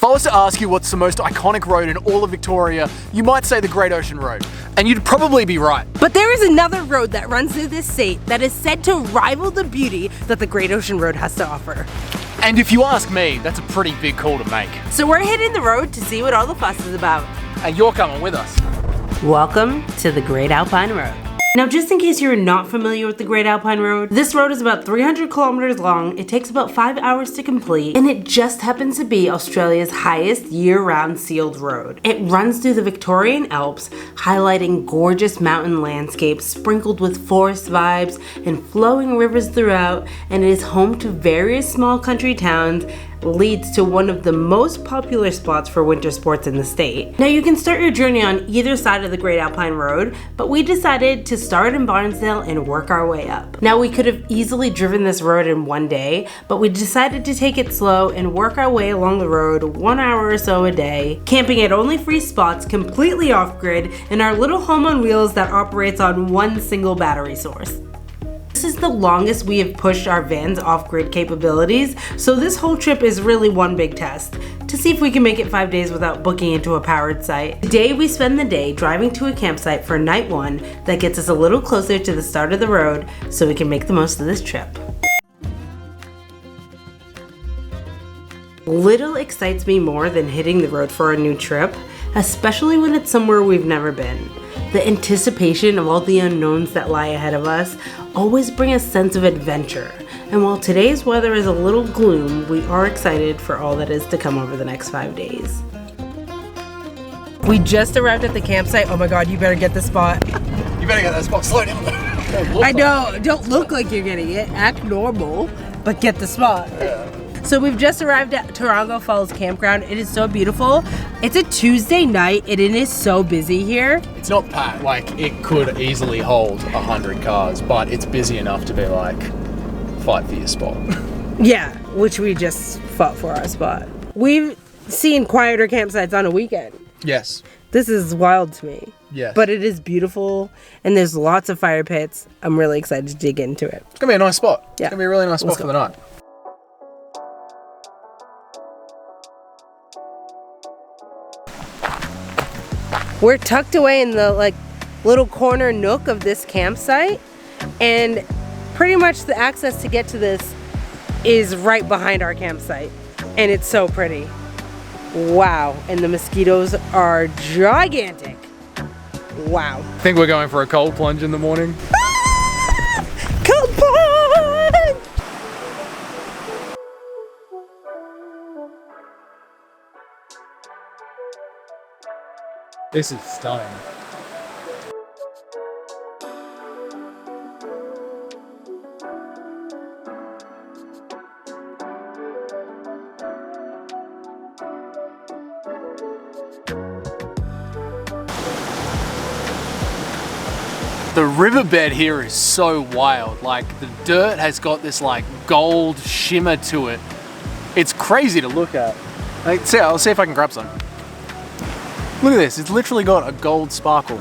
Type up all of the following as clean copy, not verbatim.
If I was to ask you what's the most iconic road in all of Victoria, you might say the Great Ocean Road. And you'd probably be right. But there is another road that runs through this state that is said to rival the beauty that the Great Ocean Road has to offer. And if you ask me, that's a pretty big call to make. So we're hitting the road to see what all the fuss is about. And you're coming with us. Welcome to the Great Alpine Road. Now, just in case you're not familiar with the Great Alpine Road, this road is about 300 kilometers long, it takes about 5 hours to complete, and it just happens to be Australia's highest year-round sealed road. It runs through the Victorian Alps, highlighting gorgeous mountain landscapes sprinkled with forest vibes and flowing rivers throughout, and it is home to various small country towns, leads to one of the most popular spots for winter sports in the state. Now you can start your journey on either side of the Great Alpine Road, but we decided to start in Barnesdale and work our way up. Now we could have easily driven this road in one day, but we decided to take it slow and work our way along the road 1 hour or so a day, camping at only free spots completely off-grid in our little home on wheels that operates on one single battery source. This is the longest we have pushed our van's off-grid capabilities, so this whole trip is really one big test to see if we can make it 5 days without booking into a powered site. Today we spend the day driving to a campsite for night one that gets us a little closer to the start of the road so we can make the most of this trip. Little excites me more than hitting the road for a new trip, especially when it's somewhere we've never been. The anticipation of all the unknowns that lie ahead of us always bring a sense of adventure. And while today's weather is a little gloom, we are excited for all that is to come over the next 5 days. We just arrived at the campsite. Oh my God, you better get the spot. You better get that spot. Slow down. I know, don't look like you're getting it. Act normal, but get the spot. Yeah. So we've just arrived at Taronga Falls Campground. It is so beautiful. It's a Tuesday night and it is so busy here. It's not packed, like it could easily hold 100 cars, but it's busy enough to be like, fight for your spot. Yeah, which we just fought for our spot. We've seen quieter campsites on a weekend. Yes. This is wild to me. Yes. But it is beautiful and there's lots of fire pits. I'm really excited to dig into it. It's gonna be a nice spot. Yeah. It's gonna be a really nice spot for the night. We're tucked away in the little corner nook of this campsite, and pretty much the access to get to this is right behind our campsite, and it's so pretty. Wow, and the mosquitoes are gigantic. Wow. I think we're going for a cold plunge in the morning. Ah! Cold plunge! This is stunning. The riverbed here is so wild. Like the dirt has got this like gold shimmer to it. It's crazy to look at. I'll see if I can grab some. Look at this, it's literally got a gold sparkle.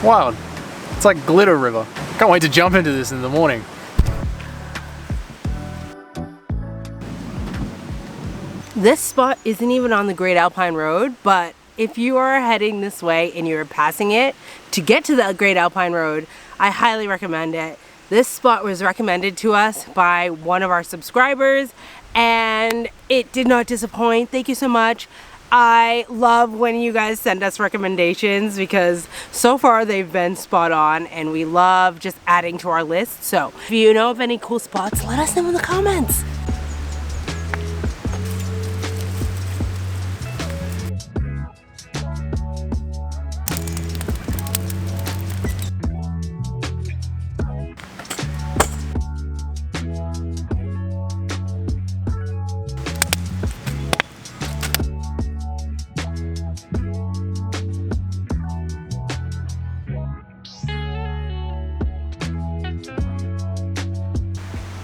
Wild. It's like glitter river. Can't wait to jump into this in the morning. This spot isn't even on the Great Alpine Road, but if you are heading this way and you're passing it to get to the Great Alpine Road, I highly recommend it. This spot was recommended to us by one of our subscribers and it did not disappoint. Thank you so much. I love when you guys send us recommendations because so far they've been spot on and we love just adding to our list. So if you know of any cool spots, let us know in the comments.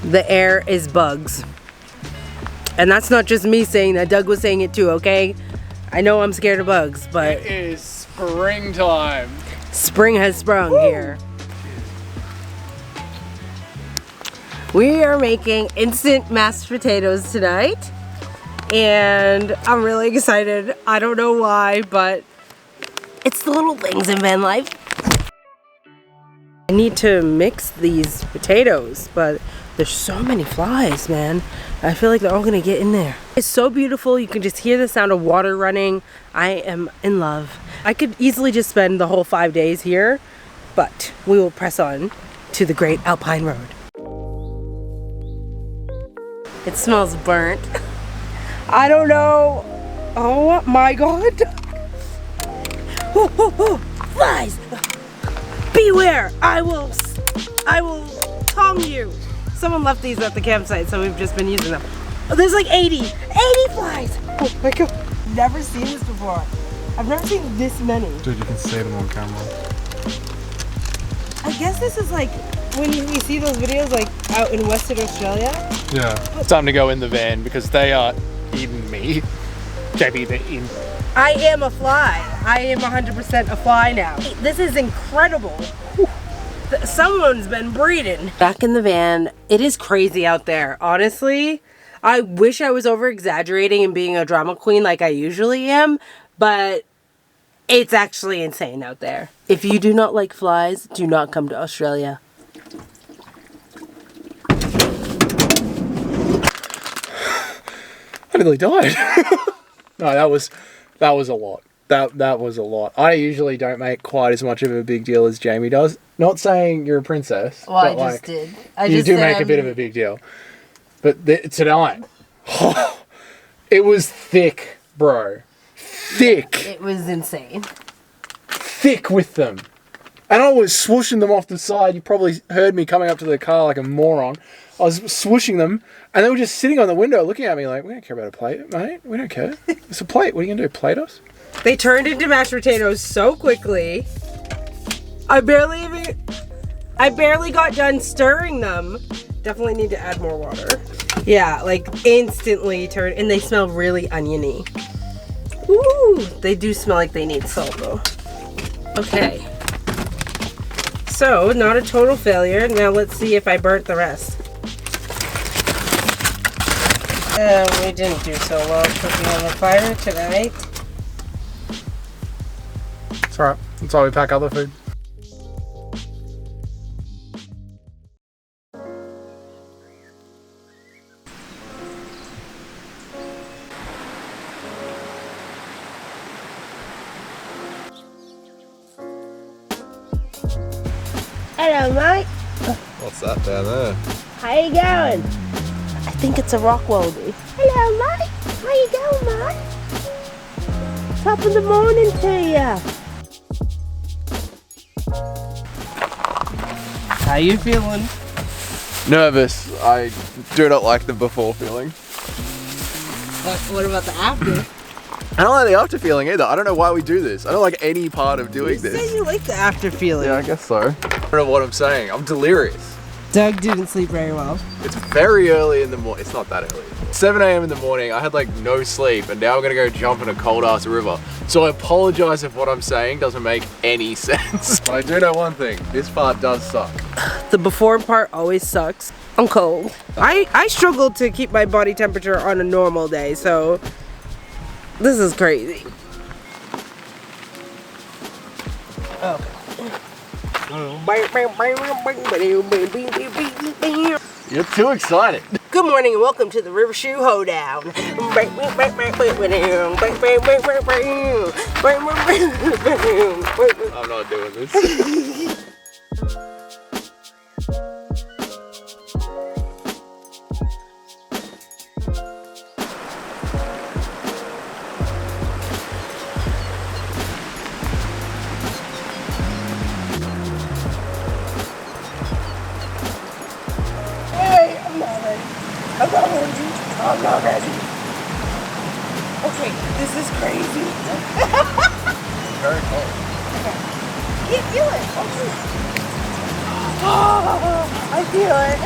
The air is bugs. And that's not just me saying that, Doug was saying it too, okay? I know I'm scared of bugs, but It is springtime. spring has sprung here. We are making instant mashed potatoes tonight, and I'm really excited. I don't know why, but it's the little things in van life. I need to mix these potatoes, but there's so many flies, man. I feel like they're all gonna get in there. It's so beautiful. You can just hear the sound of water running. I am in love. I could easily just spend the whole 5 days here, but we will press on to the Great Alpine Road. It smells burnt. I don't know. Oh my God. Flies. Beware. I will tong you. Someone left these at the campsite, so we've just been using them. Oh, there's like 80 flies. Oh my God. Never seen this before. I've never seen this many. Dude, you can see them on camera. I guess this is like when we see those videos like out in Western Australia. Yeah. It's time to go in the van because they are eating me. JB, they're in. I am a fly. I am 100% a fly now. This is incredible. Someone's been breeding. Back in the van. It is crazy out there. Honestly, I wish I was over exaggerating and being a drama queen like I usually am, but it's actually insane out there. If you do not like flies, do not come to Australia. I nearly died. No, that was a lot. That was a lot. I usually don't make quite as much of a big deal as Jamie does. Not saying you're a princess. Well, but I just did. You do make a bit of a big deal. But tonight, it was thick, bro. Thick. It was insane. Thick with them. And I was swooshing them off the side. You probably heard me coming up to the car like a moron. I was swooshing them, and they were just sitting on the window looking at me like, we don't care about a plate, mate. We don't care. It's a plate. What are you going to do, plate us? They turned into mashed potatoes so quickly. I barely got done stirring them. Definitely need to add more water. Yeah, like instantly turned, and they smell really oniony. Ooh, they do smell like they need salt though. Okay. So, not a total failure. Now let's see if I burnt the rest. We didn't do so well cooking on the fire tonight. It's alright. That's how we pack other food. Hello, Mike. What's that down there? How you going? I think it's a rock wallaby. Hello, Mike. How you going, Mike? Top of the morning to ya. How you feeling? Nervous. I do not like the before feeling. What about the after? I don't like the after feeling either. I don't know why we do this. I don't like any part of doing You this. said you like the after feeling. Yeah, I guess so. I don't know what I'm saying. I'm delirious. Doug didn't sleep very well. It's very early in the morning. It's not that early. 7 a.m. in the morning. I had like no sleep, and now I'm gonna go jump in a cold ass river. So I apologize if what I'm saying doesn't make any sense. But I do know one thing. This part does suck. The before part always sucks. I'm cold. I struggle to keep my body temperature on a normal day, so this is crazy. Okay. You're too excited. Good morning and welcome to the River Shoe Hoedown. I'm not doing this. I'm not ready. Okay, this is crazy. Very cold. Okay. You feel it. Oh, I feel it.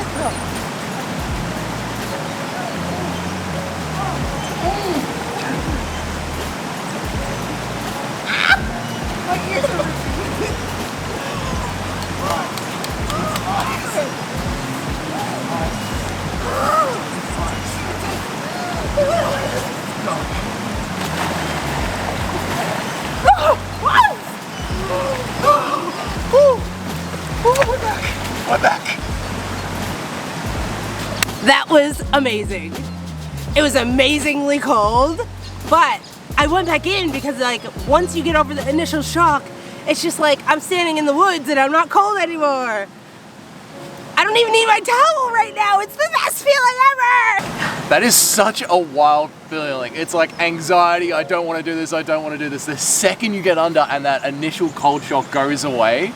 My ears are ringing. amazing. It was amazingly cold, but I went back in because like once you get over the initial shock, it's just like I'm standing in the woods and I'm not cold anymore. I don't even need my towel right now. It's the best feeling ever. That is such a wild feeling. It's like anxiety. I don't want to do this. I don't want to do this. The second you get under and that initial cold shock goes away,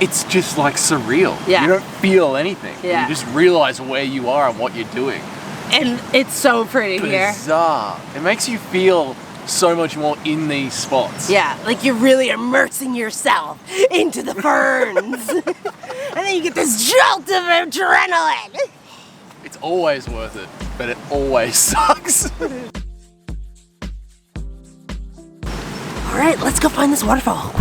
it's just like surreal. Yeah. You don't feel anything. Yeah. You just realize where you are and what you're doing. And it's so pretty here. Bizarre. It makes you feel so much more in these spots. Yeah, like you're really immersing yourself into the ferns. And then you get this jolt of adrenaline. It's always worth it, but it always sucks. All right, let's go find this waterfall.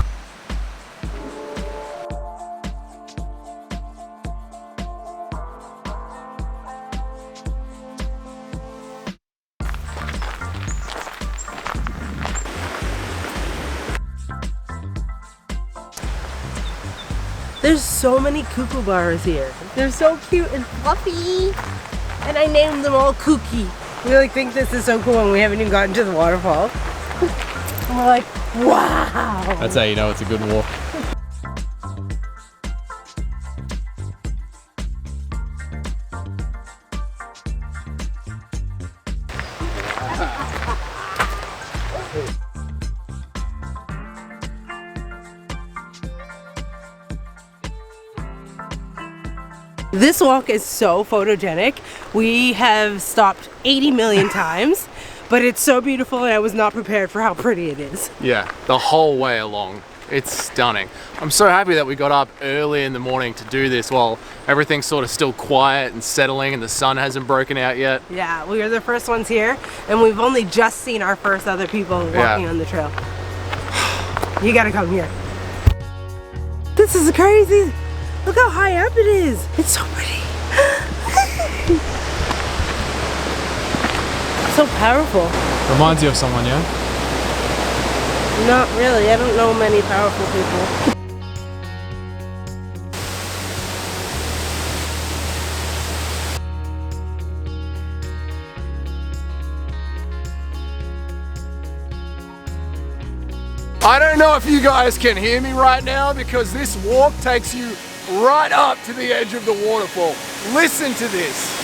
There's so many kookaburras here. They're so cute and fluffy. And I named them all Kooky. We like think this is so cool and we haven't even gotten to the waterfall. And we're like, wow. That's how you know it's a good walk. This walk is so photogenic. We have stopped 80 million times, but it's so beautiful and I was not prepared for how pretty it is. Yeah, the whole way along. It's stunning. I'm so happy that we got up early in the morning to do this while everything's sort of still quiet and settling and the sun hasn't broken out yet. Yeah, we are the first ones here and we've only just seen our first other people walking on the trail. You gotta come here. This is crazy. Look how high up it is. It's so pretty. So powerful. Reminds you of someone, yeah? Not really. I don't know many powerful people. I don't know if you guys can hear me right now because this walk takes you right up to the edge of the waterfall. Listen to this.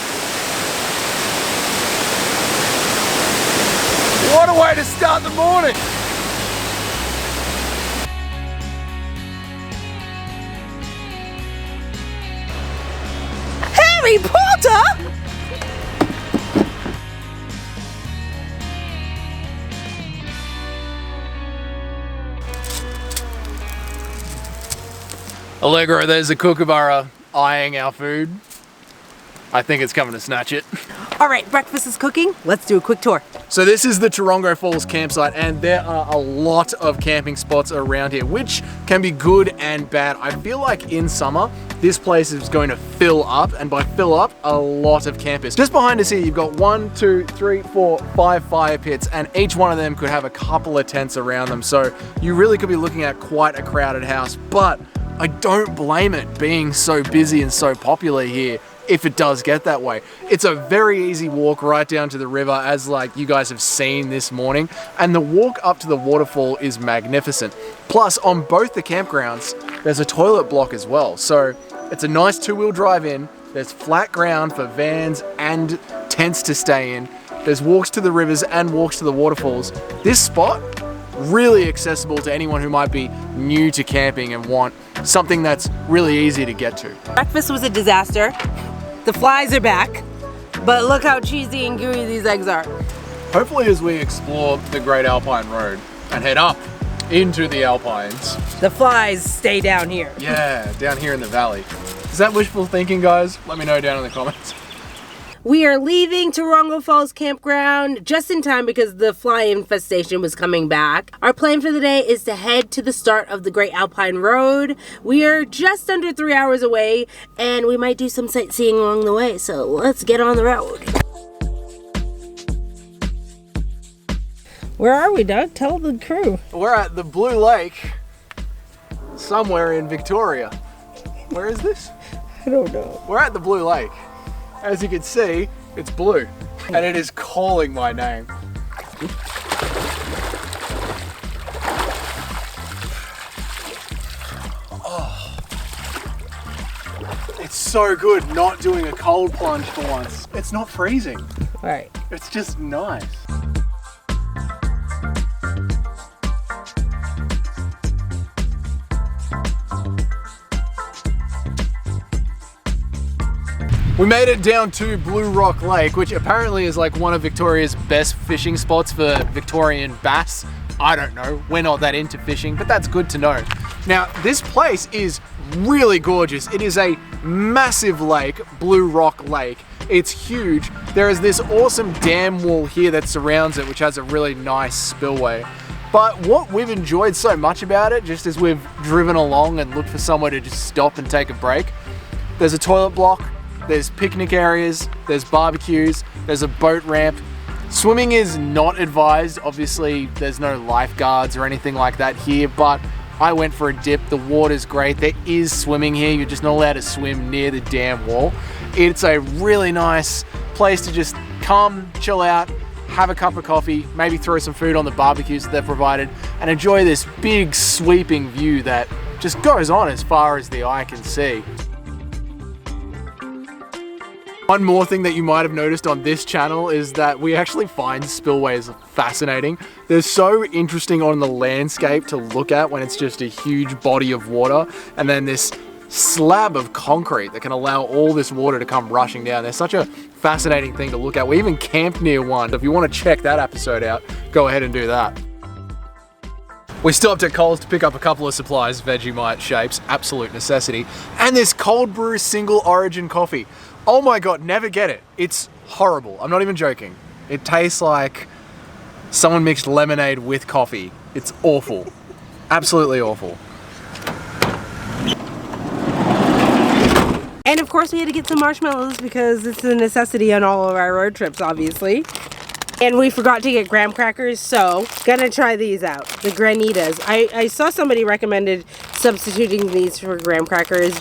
What a way to start the morning. Harry Potter? Allegra, there's a kookaburra eyeing our food. I think it's coming to snatch it. All right, breakfast is cooking. Let's do a quick tour. So this is the Tarongo Falls campsite and there are a lot of camping spots around here, which can be good and bad. I feel like in summer, this place is going to fill up, and by fill up, a lot of campers. Just behind us here, you've got 1, 2, 3, 4, 5 fire pits, and each one of them could have a couple of tents around them. So you really could be looking at quite a crowded house, but I don't blame it being so busy and so popular here if it does get that way. It's a very easy walk right down to the river, as like you guys have seen this morning, and the walk up to the waterfall is magnificent. Plus, on both the campgrounds, there's a toilet block as well. So it's a nice 2-wheel drive in, there's flat ground for vans and tents to stay in, there's walks to the rivers and walks to the waterfalls. This spot, really accessible to anyone who might be new to camping and want something that's really easy to get to. Breakfast was a disaster. The flies are back, but look how cheesy and gooey these eggs are. Hopefully as we explore the Great Alpine Road and head up into the Alpines. The flies stay down here. Yeah, down here in the valley. Is that wishful thinking, guys? Let me know down in the comments. We are leaving Tarongo Falls Campground just in time because the fly infestation was coming back. Our plan for the day is to head to the start of the Great Alpine Road. We are just under 3 hours away and we might do some sightseeing along the way, so let's get on the road. Where are we, Doug? Tell the crew. We're at the Blue Lake, somewhere in Victoria. Where is this? I don't know. We're at the Blue Lake. As you can see, It's blue. And it is calling my name. Oh. It's so good not doing a cold plunge for once. It's not freezing. Right. It's just nice. We made it down to Blue Rock Lake, which apparently is like one of Victoria's best fishing spots for Victorian bass. I don't know, we're not that into fishing, but that's good to know. Now, this place is really gorgeous. It is a massive lake, Blue Rock Lake. It's huge. There is this awesome dam wall here that surrounds it, which has a really nice spillway. But what we've enjoyed so much about it, just as we've driven along and looked for somewhere to just stop and take a break, there's a toilet block, there's picnic areas, there's barbecues, there's a boat ramp. Swimming is not advised. Obviously, there's no lifeguards or anything like that here, but I went for a dip. The water's great. There is swimming here. You're just not allowed to swim near the dam wall. It's a really nice place to just come, chill out, have a cup of coffee, maybe throw some food on the barbecues that they've provided, and enjoy this big sweeping view that just goes on as far as the eye can see. One more thing that you might have noticed on this channel is that we actually find spillways fascinating. They're so interesting on the landscape to look at when it's just a huge body of water and then this slab of concrete that can allow all this water to come rushing down. They're such a fascinating thing to look at. We even camped near one. If you want to check that episode out, go ahead and do that. We stopped at Coles to pick up a couple of supplies, Vegemite shapes, absolute necessity, and this cold brew single origin coffee. Oh my God, never get it. It's horrible. I'm not even joking. It tastes like someone mixed lemonade with coffee. It's awful. Absolutely awful. And of course we had to get some marshmallows because it's a necessity on all of our road trips, obviously. And we forgot to get graham crackers, so gonna try these out, the granitas. I saw somebody recommended substituting these for graham crackers.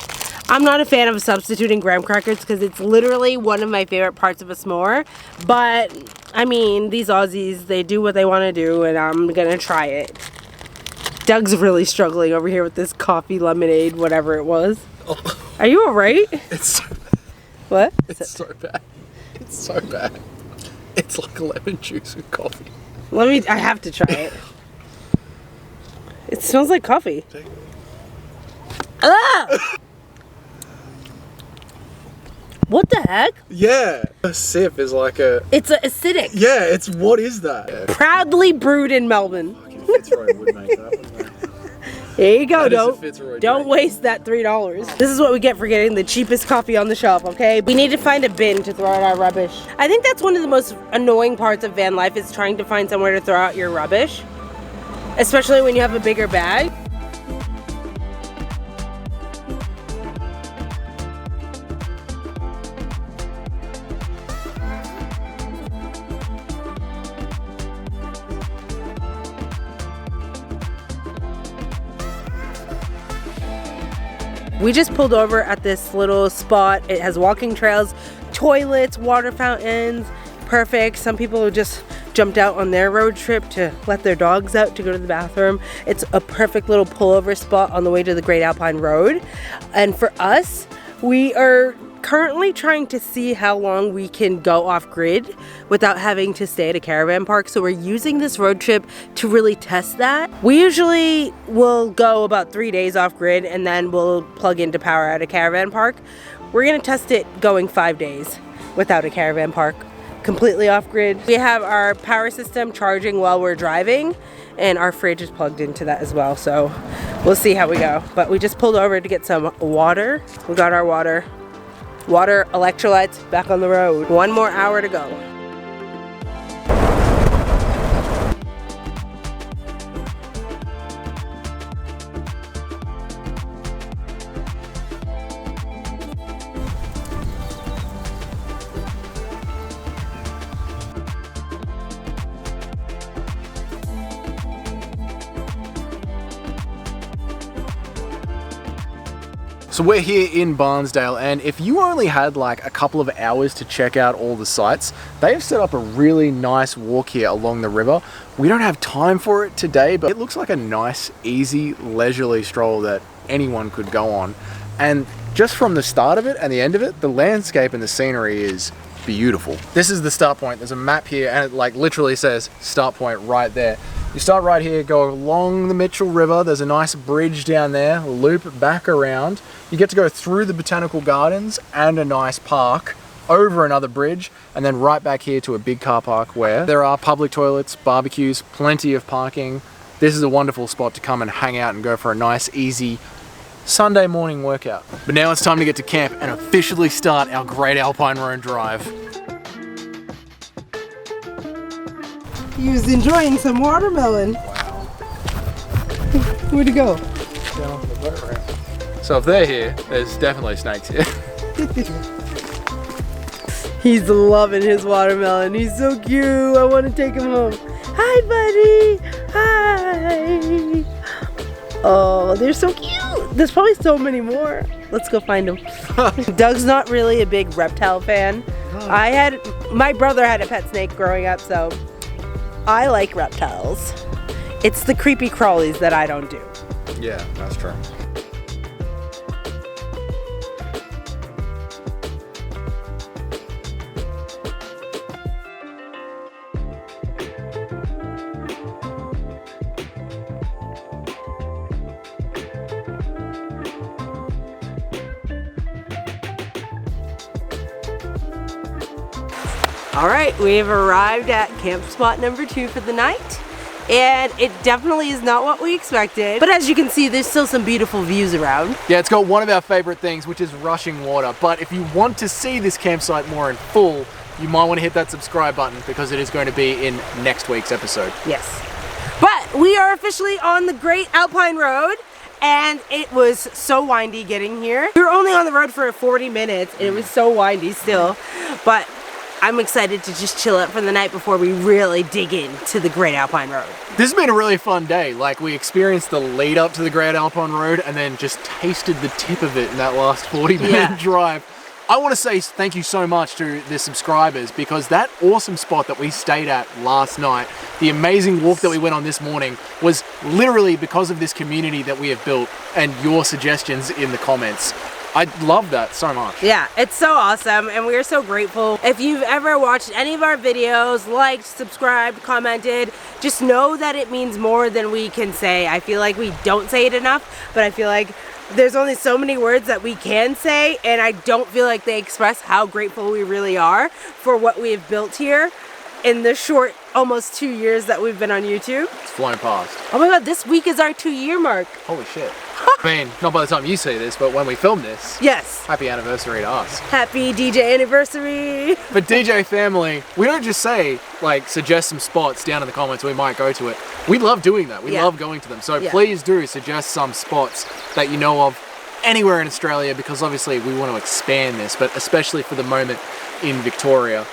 I'm not a fan of substituting graham crackers because it's literally one of my favorite parts of a s'more. But, I mean, these Aussies, they do what they want to do, and I'm gonna try it. Doug's really struggling over here with this coffee lemonade, whatever it was. Are you alright? It's so bad. What? It's so bad. It's so bad. It's like lemon juice with coffee. I have to try it. It smells like coffee. Ah! What the heck? Yeah. A sip is like a... It's acidic. Yeah, it's... What is that? Yeah. Proudly brewed in Melbourne. Fucking Fitzroy would make that, wouldn't they? There you go, Don't don't waste that $3. This is what we get for getting the cheapest coffee on the shelf, okay? We need to find a bin to throw out our rubbish. I think that's one of the most annoying parts of van life is trying to find somewhere to throw out your rubbish. Especially when you have a bigger bag. We just pulled over at this little spot. It has walking trails, toilets, water fountains, perfect. Some people just jumped out on their road trip to let their dogs out to go to the bathroom. It's a perfect little pullover spot on the way to the Great Alpine Road. And for us, we are currently trying to see how long we can go off grid without having to stay at a caravan park. So we're using this road trip to really test that. We usually will go about 3 days off grid and then we'll plug into power at a caravan park. We're gonna test it going 5 days without a caravan park, completely off grid. We have our power system charging while we're driving and our fridge is plugged into that as well. So we'll see how we go. But we just pulled over to get some water. We got our water, electrolytes, back on the road. 1 more hour to go. So we're here in Barnsdale, and if you only had like a couple of hours to check out all the sites, they have set up a really nice walk here along the river. We don't have time for it today, but it looks like a nice, easy, leisurely stroll that anyone could go on. And just from the start of it and the end of it, the landscape and the scenery is beautiful. This is the start point. There's a map here and it like literally says start point right there. You start right here, go along the Mitchell River. There's a nice bridge down there, loop back around. You get to go through the botanical gardens and a nice park, over another bridge, and then right back here to a big car park where there are public toilets, barbecues, plenty of parking. This is a wonderful spot to come and hang out and go for a nice, easy Sunday morning workout. But now it's time to get to camp and officially start our Great Alpine Road drive. He was enjoying some watermelon. Wow. Where'd he go? Down the boat ramp. So if they're here, there's definitely snakes here. He's loving his watermelon. He's so cute. I want to take him home. Hi, buddy. Hi. Oh, they're so cute. There's probably so many more. Let's go find them. Doug's not really a big reptile fan. My brother had a pet snake growing up, so I like reptiles. It's the creepy crawlies that I don't do. Yeah, that's true. All right, we have arrived at camp spot number 2 for the night. And it definitely is not what we expected. But as you can see, there's still some beautiful views around. Yeah, it's got one of our favorite things, which is rushing water. But if you want to see this campsite more in full, you might want to hit that subscribe button because it is going to be in next week's episode. Yes. But we are officially on the Great Alpine Road. And it was so windy getting here. We were only on the road for 40 minutes and it was so windy still. But I'm excited to just chill out for the night before we really dig into the Great Alpine Road. This has been a really fun day. Like, we experienced the lead up to the Great Alpine Road and then just tasted the tip of it in that last 40-minute drive. I want to say thank you so much to the subscribers because that awesome spot that we stayed at last night, the amazing walk that we went on this morning, was literally because of this community that we have built and your suggestions in the comments. I love that so much. Yeah, it's so awesome and we're so grateful. If you've ever watched any of our videos, liked, subscribed, commented, just know that it means more than we can say. I feel like we don't say it enough, but I feel like there's only so many words that we can say, and I don't feel like they express how grateful we really are for what we have built here in the short, almost 2 years that we've been on YouTube. It's flown past. Oh my god, this week is our 2-year mark. Holy shit. I mean, not by the time you see this, but when we film this, yes. happy anniversary to us. Happy DJ anniversary. But DJ family, we don't just say, like, suggest some spots down in the comments, we might go to it. We love doing that. We love going to them. So please do suggest some spots that you know of anywhere in Australia, because obviously we want to expand this, but especially for the moment in Victoria.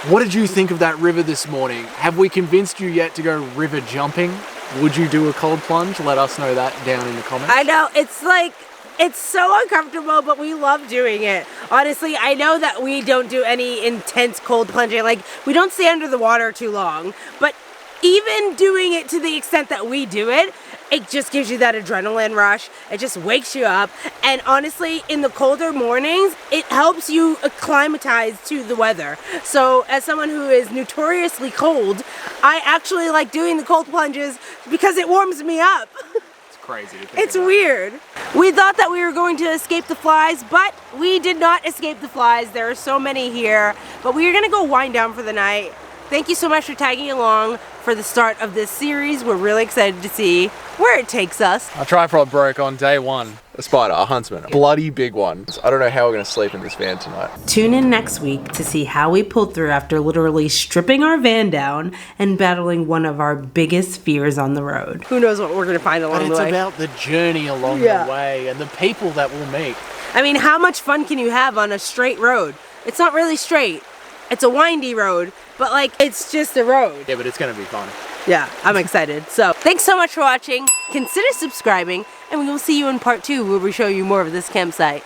What did you think of that river this morning? Have we convinced you yet to go river jumping? Would you do a cold plunge? Let us know that down in the comments. I know, it's like, it's so uncomfortable, but we love doing it. Honestly, I know that we don't do any intense cold plunging. Like, we don't stay under the water too long, but even doing it to the extent that we do it, it just gives you that adrenaline rush. It just wakes you up. And honestly, in the colder mornings, it helps you acclimatize to the weather. So as someone who is notoriously cold, I actually like doing the cold plunges because it warms me up. It's crazy to think It's about. weird. We thought that we were going to escape the flies, but we did not escape the flies. There are so many here, but we are gonna go wind down for the night. Thank you so much for tagging along for the start of this series. We're really excited to see where it takes us. Our tripod broke on day one. A spider, a huntsman, a bloody big one. I don't know how we're gonna sleep in this van tonight. Tune in next week to see how we pulled through after literally stripping our van down and battling one of our biggest fears on the road. Who knows what we're gonna find along And the it's way. about the journey along the way and the people that we'll meet. I mean, how much fun can you have on a straight road? It's not really straight. It's a windy road, but like, it's just a road. Yeah, but it's gonna be fun. Yeah, I'm excited. So thanks so much for watching. Consider subscribing, and we will see you in part 2 where we show you more of this campsite.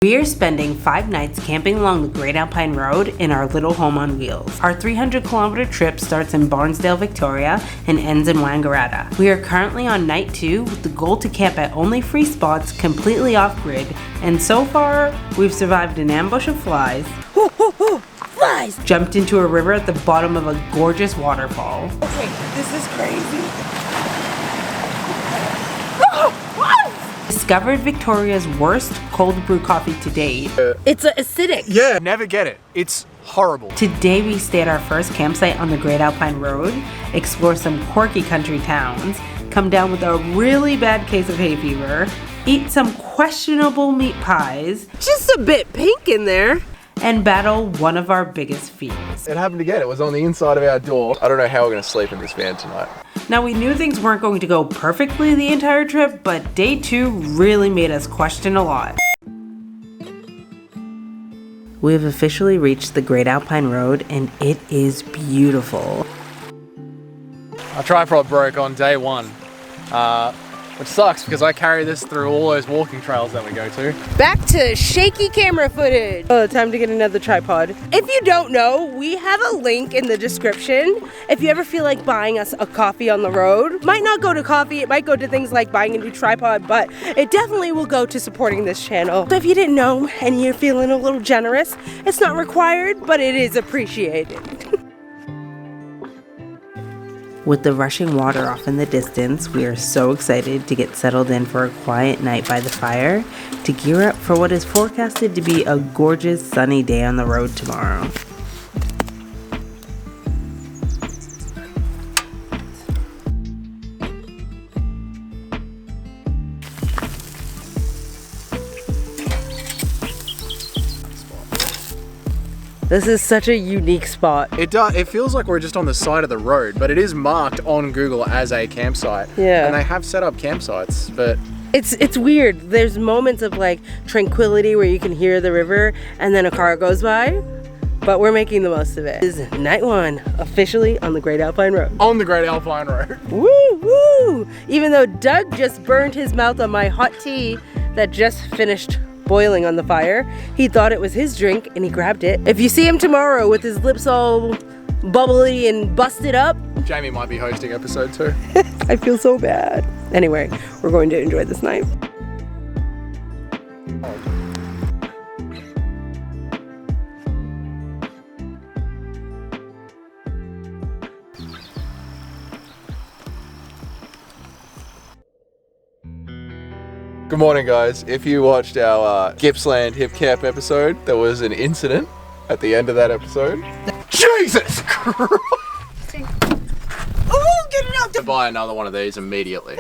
We are spending 5 nights camping along the Great Alpine Road in our little home on wheels. Our 300-kilometer trip starts in Barnesdale, Victoria and ends in Wangaratta. We are currently on night 2 with the goal to camp at only free spots completely off-grid, and so far we've survived an ambush of flies, Flies! jumped into a river at the bottom of a gorgeous waterfall, Okay, this is crazy. discovered Victoria's worst cold brew coffee to date. It's acidic. Yeah, never get it. It's horrible. Today we stay at our first campsite on the Great Alpine Road, explore some quirky country towns, come down with a really bad case of hay fever, eat some questionable meat pies, Just a bit pink in there. and battle one of our biggest fears. It happened again. It was on the inside of our door. I don't know how we're gonna sleep in this van tonight. Now we knew things weren't going to go perfectly the entire trip, but day 2 really made us question a lot. We have officially reached the Great Alpine Road and it is beautiful. My tripod broke on day 1, which sucks because I carry this through all those walking trails that we go to. Back to shaky camera footage. Oh, time to get another tripod. If you don't know, we have a link in the description. If you ever feel like buying us a coffee on the road, might not go to coffee, it might go to things like buying a new tripod, but it definitely will go to supporting this channel. So if you didn't know and you're feeling a little generous, it's not required, but it is appreciated. With the rushing water off in the distance, we are so excited to get settled in for a quiet night by the fire to gear up for what is forecasted to be a gorgeous sunny day on the road tomorrow. This is such a unique spot. It feels like we're just on the side of the road, but it is marked on Google as a campsite. Yeah. And they have set up campsites, but It's weird. There's moments of like tranquility where you can hear the river and then a car goes by, but we're making the most of it. This is night 1, officially on the Great Alpine Road. on the Great Alpine Road. Woo woo! Even though Doug just burned his mouth on my hot tea that just finished boiling on the fire, he thought it was his drink and he grabbed it. If you see him tomorrow with his lips all bubbly and busted up, Jamie might be hosting episode 2. I feel so bad. Anyway, we're going to enjoy this night. Good morning, guys. If you watched our Gippsland Hip Camp episode, there was an incident at the end of that episode. Jesus Christ! Oh, get it out! To buy another one of these immediately.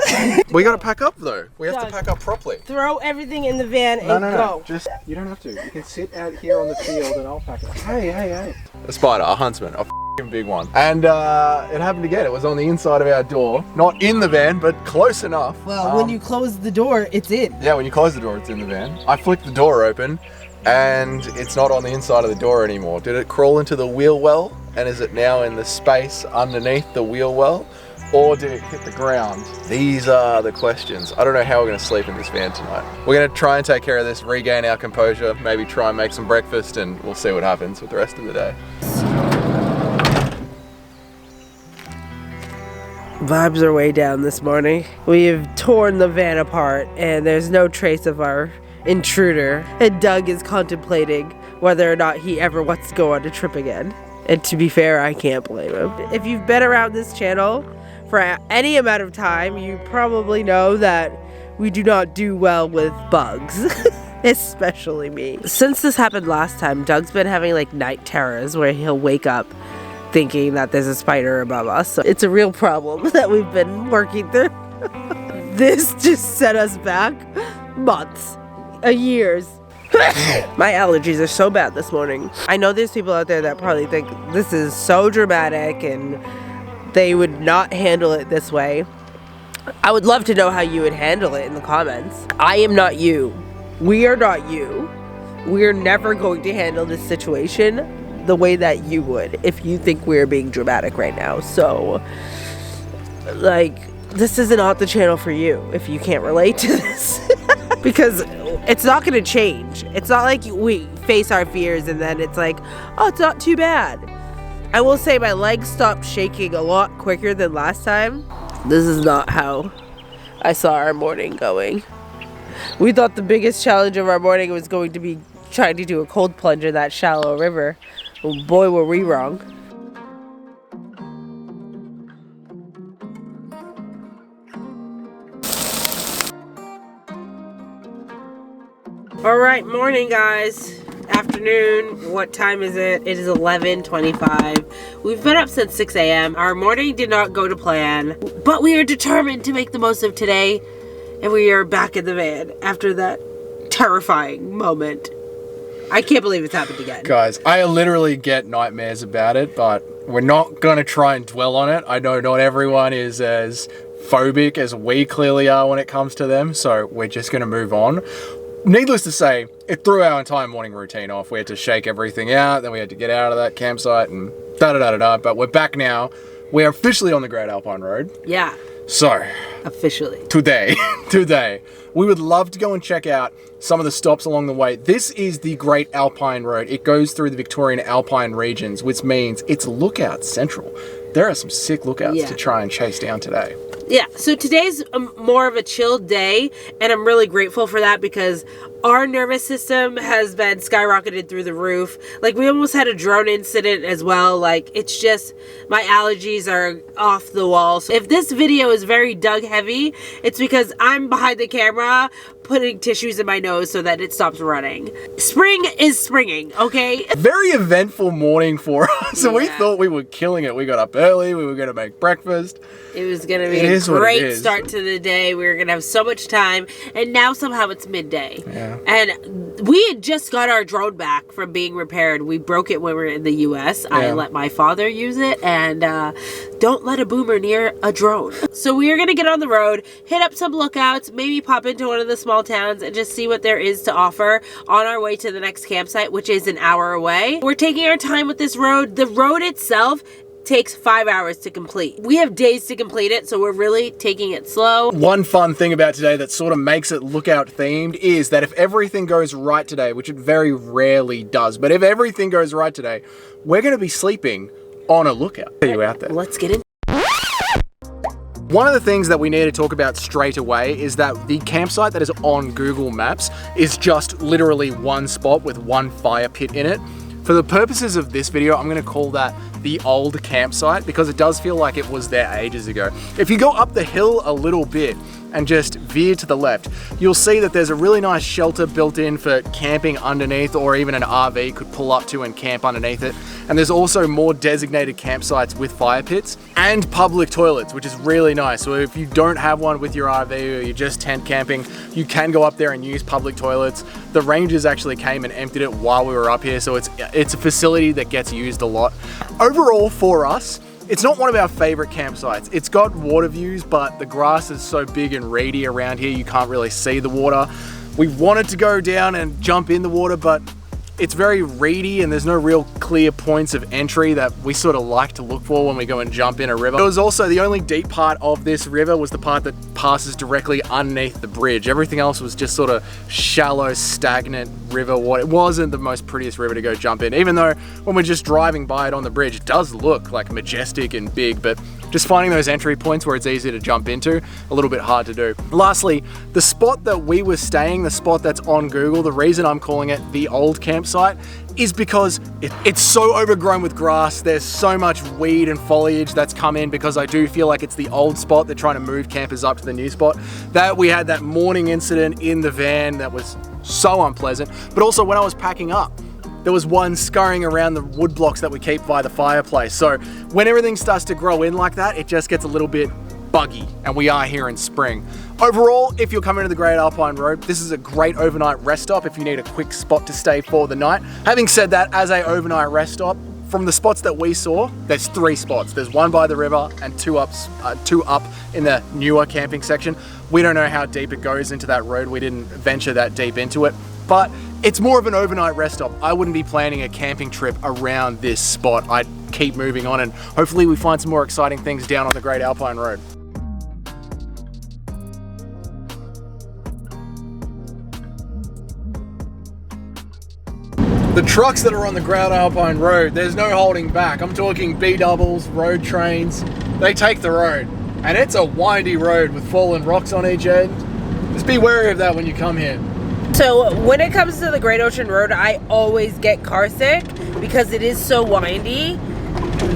We gotta pack up though. We have to Doug. pack up properly. Throw everything in the van and go. Just, you don't have to. You can sit out here on the field and I'll pack it. Hey. A spider, a huntsman, a f***ing big one. And it happened again. It was on the inside of our door. Not in the van, but close enough. Well, when you close the door, it's in. Yeah, when you close the door, it's in the van. I flicked the door open and it's not on the inside of the door anymore. Did it crawl into the wheel well? And is it now in the space underneath the wheel well? Or did it hit the ground? These are the questions. I don't know how we're gonna sleep in this van tonight. We're gonna try and take care of this, regain our composure, maybe try and make some breakfast, and we'll see what happens with the rest of the day. Vibes are way down this morning. We have torn the van apart and there's no trace of our intruder. And Doug is contemplating whether or not he ever wants to go on a trip again. And to be fair, I can't blame him. If you've been around this channel for any amount of time, you probably know that we do not do well with bugs. Especially me. Since this happened last time, Doug's been having like night terrors where he'll wake up thinking that there's a spider above us. So it's a real problem that we've been working through. This just set us back months, years. My allergies are so bad this morning. I know there's people out there that probably think this is so dramatic and they would not handle it this way. I would love to know how you would handle it in the comments. I am not you. We are not you. We are never going to handle this situation the way that you would if you think we're being dramatic right now. So, like, this is not the channel for you if you can't relate to this. Because it's not going to change. It's not like we face our fears and then it's like, oh, it's not too bad. I will say my legs stopped shaking a lot quicker than last time. This is not how I saw our morning going. We thought the biggest challenge of our morning was going to be trying to do a cold plunge in that shallow river. Oh boy, were we wrong. All right, morning guys. Afternoon. What time is it? It is 11:25. We've been up since 6 a.m. Our morning did not go to plan, but we are determined to make the most of today, and we are back in the van after that terrifying moment. I can't believe it's happened again. Guys, I literally get nightmares about it, but we're not gonna try and dwell on it. I know not everyone is as phobic as we clearly are when it comes to them, so we're just gonna move on. Needless to say, it threw our entire morning routine off. We had to shake everything out, then we had to get out of that campsite and da-da-da-da-da, but we're back now. We're officially on the Great Alpine Road. Yeah. So, officially. Today, we would love to go and check out some of the stops along the way. This is the Great Alpine Road. It goes through the Victorian Alpine regions, which means it's lookout central. There are some sick lookouts to try and chase down today. Yeah, so today's more of a chilled day, and I'm really grateful for that because our nervous system has been skyrocketed through the roof. Like, we almost had a drone incident as well. Like, it's just, my allergies are off the wall. So if this video is very Doug heavy, it's because I'm behind the camera putting tissues in my nose so that it stops running. Spring is springing, okay? Very eventful morning for us. So we thought we were killing it. We got up early. We were going to make breakfast. It was going to be a great start to the day. We were going to have so much time. And now somehow it's midday. Yeah. And we had just got our drone back from being repaired. We broke it when we were in the US. Yeah. I let my father use it. And don't let a boomer near a drone. So we are going to get on the road, hit up some lookouts, maybe pop into one of the small towns and just see what there is to offer on our way to the next campsite, which is an hour away. We're taking our time with this road. The road itself takes 5 hours to complete. We have days to complete it, so we're really taking it slow. One fun thing about today that sort of makes it lookout themed is that if everything goes right today, which it very rarely does, but if everything goes right today, we're going to be sleeping on a lookout. See you out there. Let's get in. One of the things that we need to talk about straight away is that the campsite that is on Google Maps is just literally one spot with one fire pit in it. For the purposes of this video, I'm going to call that the old campsite because it does feel like it was there ages ago. If you go up the hill a little bit and just veer to the left, you'll see that there's a really nice shelter built in for camping underneath, or even an RV could pull up to and camp underneath it. And there's also more designated campsites with fire pits and public toilets, which is really nice. So if you don't have one with your RV or you're just tent camping, you can go up there and use public toilets. The rangers actually came and emptied it while we were up here, so it's a facility that gets used a lot. Overall for us, it's not one of our favorite campsites. It's got water views, but the grass is so big and reedy around here, you can't really see the water. We wanted to go down and jump in the water, but it's very reedy and there's no real clear points of entry that we sort of like to look for when we go and jump in a river. It was also the only deep part of this river was the part that passes directly underneath the bridge. Everything else was just sort of shallow, stagnant river water. It wasn't the most prettiest river to go jump in, even though when we're just driving by it on the bridge, it does look like majestic and big, but just finding those entry points where it's easy to jump into, a little bit hard to do. Lastly, the spot that we were staying, the spot that's on Google, the reason I'm calling it the old campsite is because it's so overgrown with grass. There's so much weed and foliage that's come in because I do feel like it's the old spot. They're trying to move campers up to the new spot. That we had that morning incident in the van that was so unpleasant, but also when I was packing up, there was one scurrying around the wood blocks that we keep by the fireplace. So when everything starts to grow in like that, it just gets a little bit buggy, and we are here in spring. Overall, if you're coming to the Great Alpine Road, this is a great overnight rest stop if you need a quick spot to stay for the night. Having said that, as a overnight rest stop, from the spots that we saw, there's 3 spots. There's one by the river and two up in the newer camping section. We don't know how deep it goes into that road. We didn't venture that deep into it. but it's more of an overnight rest stop. I wouldn't be planning a camping trip around this spot. I'd keep moving on and hopefully we find some more exciting things down on the Great Alpine Road. The trucks that are on the Great Alpine Road, there's no holding back. I'm talking B-doubles, road trains, they take the road. And it's a windy road with fallen rocks on each end. Just be wary of that when you come here. So when it comes to the Great Ocean Road, I always get car sick because it is so windy.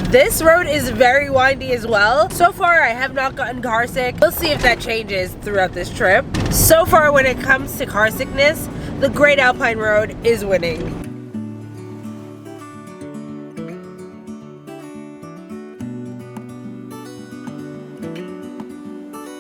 This road is very windy as well. So far, I have not gotten car sick. We'll see if that changes throughout this trip. So far, when it comes to car sickness, the Great Alpine Road is winning.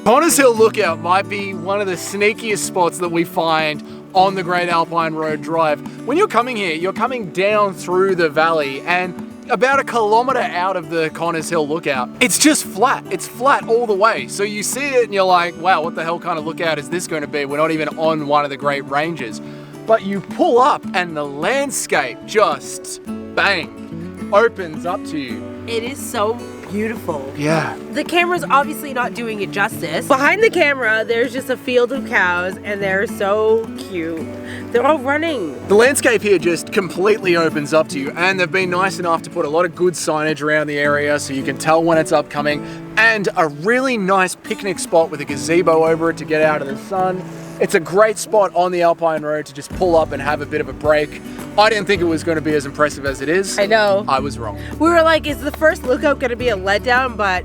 Connors Hill Lookout might be one of the sneakiest spots that we find on the Great Alpine Road Drive. When you're coming here, you're coming down through the valley and about a kilometre out of the Connors Hill Lookout, it's just flat. It's flat all the way. So you see it and you're like, wow, what the hell kind of lookout is this going to be? We're not even on one of the Great Ranges. But you pull up and the landscape just, bang, opens up to you. It is so beautiful. Yeah. The camera's obviously not doing it justice. Behind the camera, there's just a field of cows and they're so cute. They're all running. The landscape here just completely opens up to you, and they've been nice enough to put a lot of good signage around the area so you can tell when it's upcoming, and a really nice picnic spot with a gazebo over it to get out of the sun. It's a great spot on the Alpine Road to just pull up and have a bit of a break. I didn't think it was going to be as impressive as it is. I know. I was wrong. We were like, is the first lookout going to be a letdown? But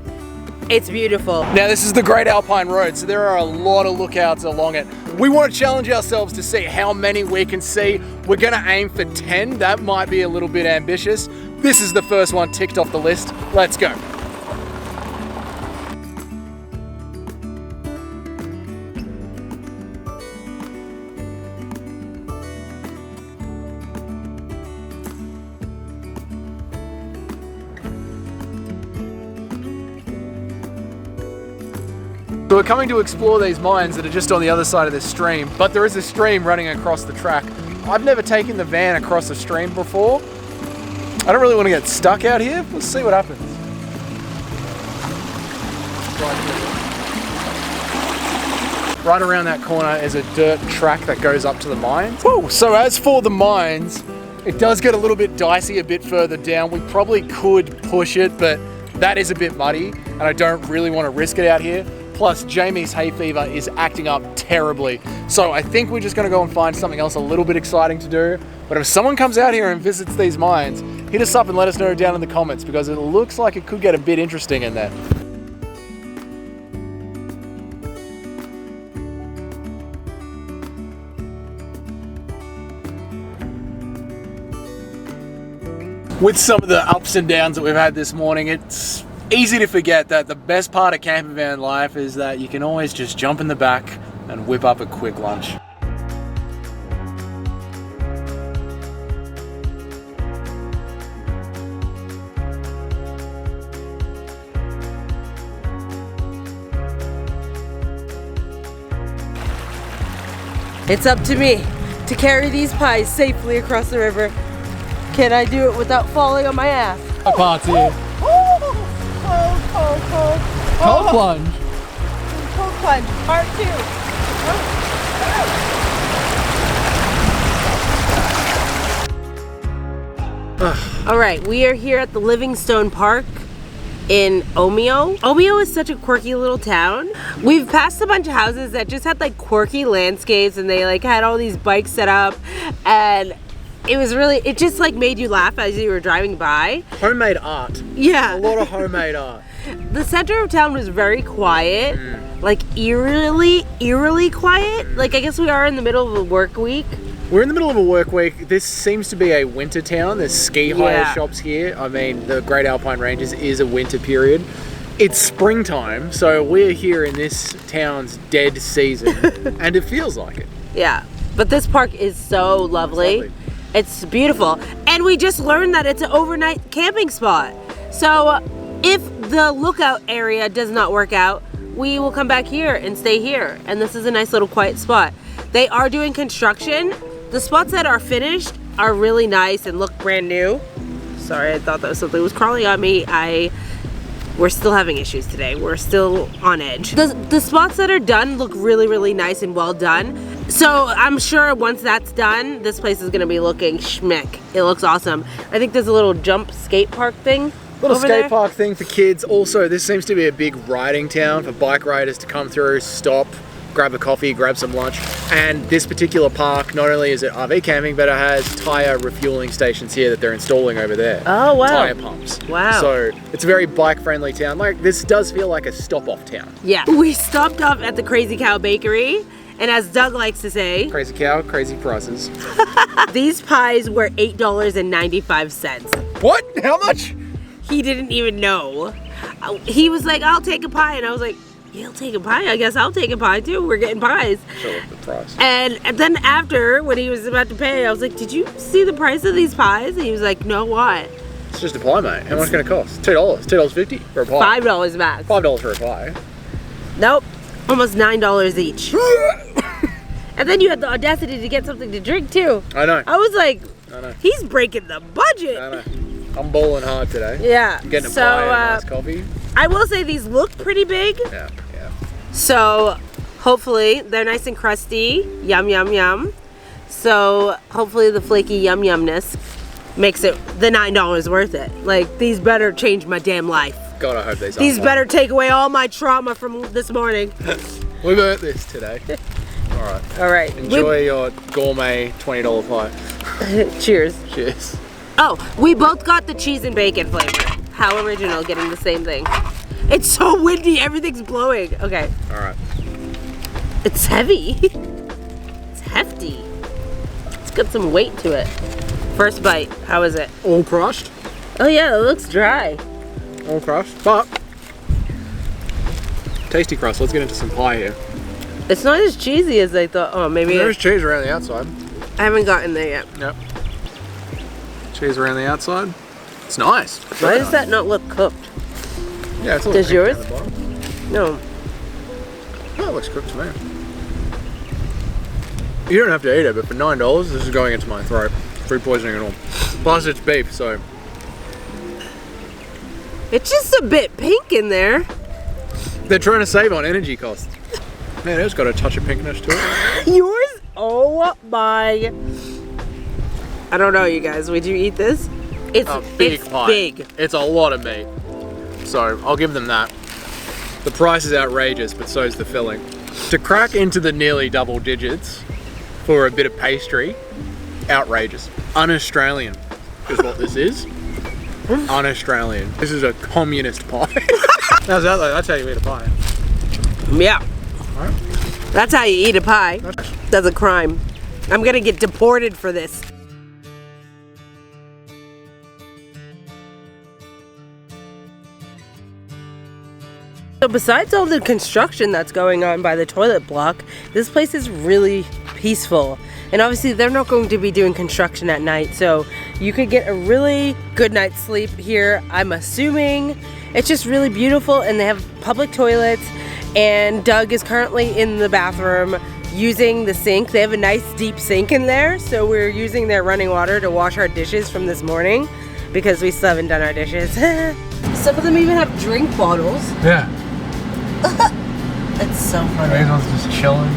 it's beautiful. Now this is the Great Alpine Road, so there are a lot of lookouts along it. We want to challenge ourselves to see how many we can see. We're going to aim for 10. That might be a little bit ambitious. This is the first one ticked off the list. Let's go. So we're coming to explore these mines that are just on the other side of this stream, but there is a stream running across the track. I've never taken the van across a stream before. I don't really want to get stuck out here. Let's see what happens. Right around that corner is a dirt track that goes up to the mines. Whoa. So as for the mines, it does get a little bit dicey a bit further down. We probably could push it, but that is a bit muddy and I don't really want to risk it out here. Plus, Jamie's hay fever is acting up terribly. So I think we're just gonna go and find something else a little bit exciting to do. But if someone comes out here and visits these mines, hit us up and let us know down in the comments because it looks like it could get a bit interesting in there. With some of the ups and downs that we've had this morning, it's easy to forget that the best part of camper van life is that you can always just jump in the back and whip up a quick lunch. It's up to me to carry these pies safely across the river. Can I do it without falling on my ass? A party. Cold. Cold plunge. Cold plunge, part 2. All right, we are here at the Livingstone Park in Omeo. Omeo is such a quirky little town. We've passed a bunch of houses that just had like quirky landscapes and they like had all these bikes set up and it just like made you laugh as you were driving by. Homemade art. Yeah. A lot of homemade art. The center of town was very quiet, like eerily quiet. Like I guess we are in the middle of a work week. We're in the middle of a work week. This seems to be a winter town. There's ski hire shops here. I mean, the Great Alpine Ranges is a winter period. It's springtime, so we're here in this town's dead season, and it feels like it. Yeah, but this park is so lovely. It's beautiful. And we just learned that it's an overnight camping spot. So if the lookout area does not work out, we will come back here and stay here. And this is a nice little quiet spot. They are doing construction The spots that are finished are really nice and look brand new. Sorry, I thought that was something was crawling on me. We're still having issues today. We're still on edge. The spots that are done look really, really nice and well done. So I'm sure once that's done, this place is gonna be looking schmick. It looks awesome. I think there's a little jump skate park thing. Little over skate there. park thing for kids. Also, this seems to be a big riding town for bike riders to come through, stop, grab a coffee, grab some lunch. And this particular park, not only is it RV camping, but it has tire refueling stations here that they're installing over there. Oh, wow. Tire pumps. Wow. So it's a very bike friendly town. Like, this does feel like a stop off town. Yeah. We stopped off at the Crazy Cow Bakery. And as Doug likes to say, Crazy cow, crazy prices. these pies were $8.95. What? How much? He didn't even know. He was like, I'll take a pie. And I was like, you'll take a pie? I guess I'll take a pie too. We're getting pies. Show up the price. And then after, when he was about to pay, I was like, did you see the price of these pies? And he was like, no, what? It's just a pie, mate. How much can it cost? $2. $2.50 for a pie. $5 max. $5 for a pie. Nope. Almost $9 each. And then you had the audacity to get something to drink too. I know. I was like, I know. he's breaking the budget. I know. I'm bowling hard today. Yeah. I'm getting a pie and a nice coffee. I will say these look pretty big. Yeah, yeah. So hopefully they're nice and crusty. Yum, yum, yum. So hopefully the flaky yum yumness makes it the $9 worth it. Like, these better change my damn life. God, I hope these are. These better take away all my trauma from this morning. We've earned this today. Alright. All right. Enjoy your gourmet $20 pie. Cheers. Cheers. Oh, we both got the cheese and bacon flavor. How original, getting the same thing. It's so windy, everything's blowing. Okay. Alright. It's heavy. It's hefty. It's got some weight to it. First bite, how is it? All crushed. Oh yeah, it looks dry. All crushed. But tasty crust. Let's get into some pie here. It's not as cheesy as I thought. Oh, maybe There's cheese around the outside. I haven't gotten there yet. Yep. Cheese around the outside. It's nice. Why does that not look cooked? Yeah, it's a little Does pink yours? down the bottom. No. Oh, it looks cooked to me. You don't have to eat it, but for $9, this is going into my throat. Food poisoning and all. Plus, it's beef, so. It's just a bit pink in there. They're trying to save on energy costs. Man, it's got a touch of pinkness to it. Yours? Oh my. I don't know, you guys. Would you eat this? It's Big it's pie. big. It's a lot of meat. So, I'll give them that. The price is outrageous, but so is the filling. To crack into the nearly double digits for a bit of pastry, outrageous. Un-Australian is what this is. Un-Australian. This is a communist pie. How's that though? That's how you eat a pie. Yeah. Alright. That's how you eat a pie. That's a crime. I'm gonna get deported for this. So besides all the construction that's going on by the toilet block, this place is really peaceful. And obviously they're not going to be doing construction at night, so you could get a really good night's sleep here, I'm assuming. It's just really beautiful, and they have public toilets, and Doug is currently in the bathroom using the sink. They have a nice deep sink in there, so we're using their running water to wash our dishes from this morning because we still haven't done our dishes. Some of them even have drink bottles. Yeah. That's so funny. These ones just chilling.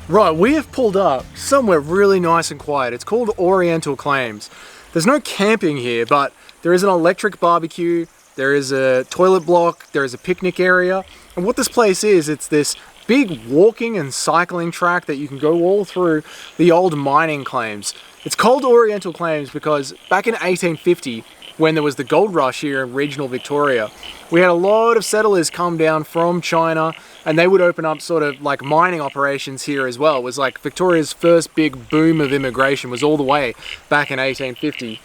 Right, we have pulled up somewhere really nice and quiet. It's called Oriental Claims. There's no camping here, but there is an electric barbecue, there is a toilet block, there is a picnic area. And what this place is, it's this big walking and cycling track that you can go all through the old mining claims. It's called Oriental Claims because back in 1850, when there was the gold rush here in regional Victoria, we had a lot of settlers come down from China, and they would open up sort of like mining operations here as well. It was like Victoria's first big boom of immigration was all the way back in 1850.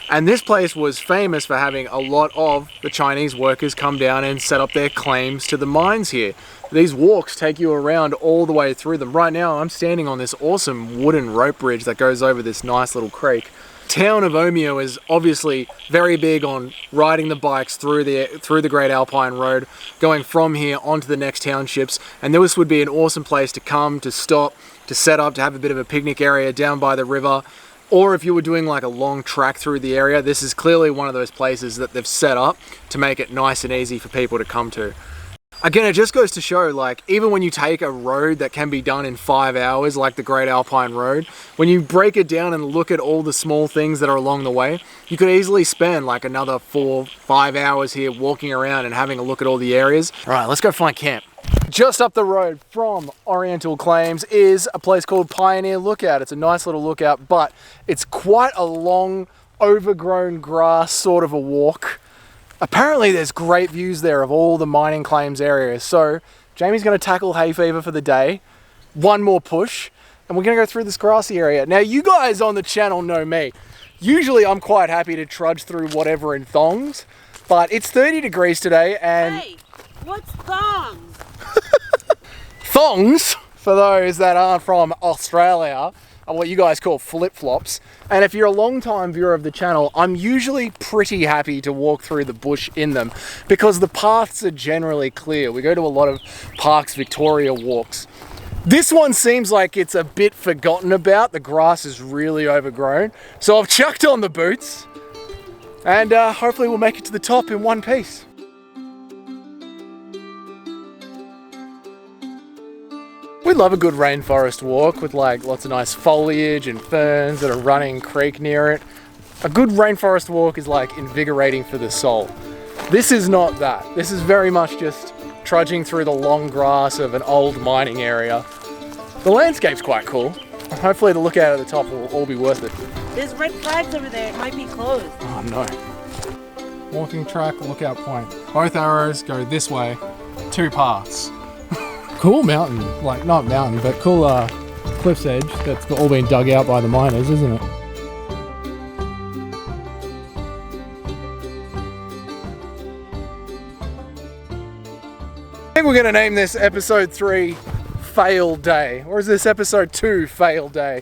And this place was famous for having a lot of the Chinese workers come down and set up their claims to the mines here. These walks take you around all the way through them. Right now I'm standing on this awesome wooden rope bridge that goes over this nice little creek. town of Omeo is obviously very big on riding the bikes through the Great Alpine Road, going from here onto the next townships, and this would be an awesome place to come, to stop, to set up, to have a bit of a picnic area down by the river. Or if you were doing like a long track through the area, this is clearly one of those places that they've set up to make it nice and easy for people to come to. Again, it just goes to show, like, even when you take a road that can be done in 5 hours, like the Great Alpine Road, when you break it down and look at all the small things that are along the way, you could easily spend like another 4-5 hours here walking around and having a look at all the areas. All right, let's go find camp. Just up the road from Oriental Claims is a place called Pioneer Lookout. It's a nice little lookout, but it's quite a long, overgrown grass sort of a walk. Apparently there's great views there of all the mining claims areas. So Jamie's going to tackle hay fever for the day, one more push, and we're going to go through this grassy area. Now you guys on the channel know me. Usually I'm quite happy to trudge through whatever in thongs, but it's 30 degrees today and... Hey, what's thongs? Thongs, for those that aren't from Australia, are what you guys call flip-flops. And if you're a long-time viewer of the channel, I'm usually pretty happy to walk through the bush in them because the paths are generally clear. We go to a lot of Parks Victoria walks. This one seems like it's a bit forgotten about. The grass is really overgrown. So I've chucked on the boots and hopefully we'll make it to the top in one piece. We love a good rainforest walk with like lots of nice foliage and ferns and a running creek near it. A good rainforest walk is like invigorating for the soul. This is not that. This is very much just trudging through the long grass of an old mining area. The landscape's quite cool. Hopefully the lookout at the top will all be worth it. There's red flags over there. It might be closed. Oh no. Walking track, lookout point. Both arrows go this way, 2 paths. Cool mountain, like not mountain, but cool cliff's edge that's all been dug out by the miners, isn't it? I think we're going to name this episode 3 Fail Day, or is this episode 2 Fail Day?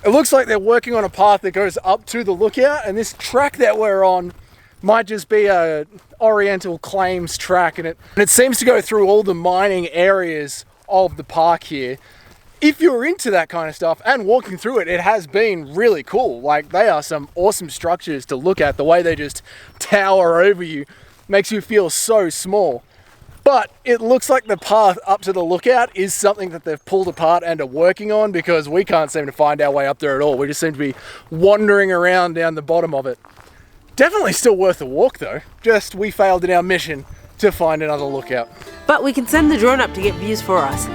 It looks like they're working on a path that goes up to the lookout, and this track that we're on might just be a Oriental Claims track, and it seems to go through all the mining areas of the park here. If you're into that kind of stuff and walking through it, it has been really cool. Like, they are some awesome structures to look at. The way they just tower over you makes you feel so small. But it looks like the path up to the lookout is something that they've pulled apart and are working on, because we can't seem to find our way up there at all. We just seem to be wandering around down the bottom of it. Definitely still worth a walk though. Just we failed in our mission to find another lookout. But we can send the drone up to get views for us.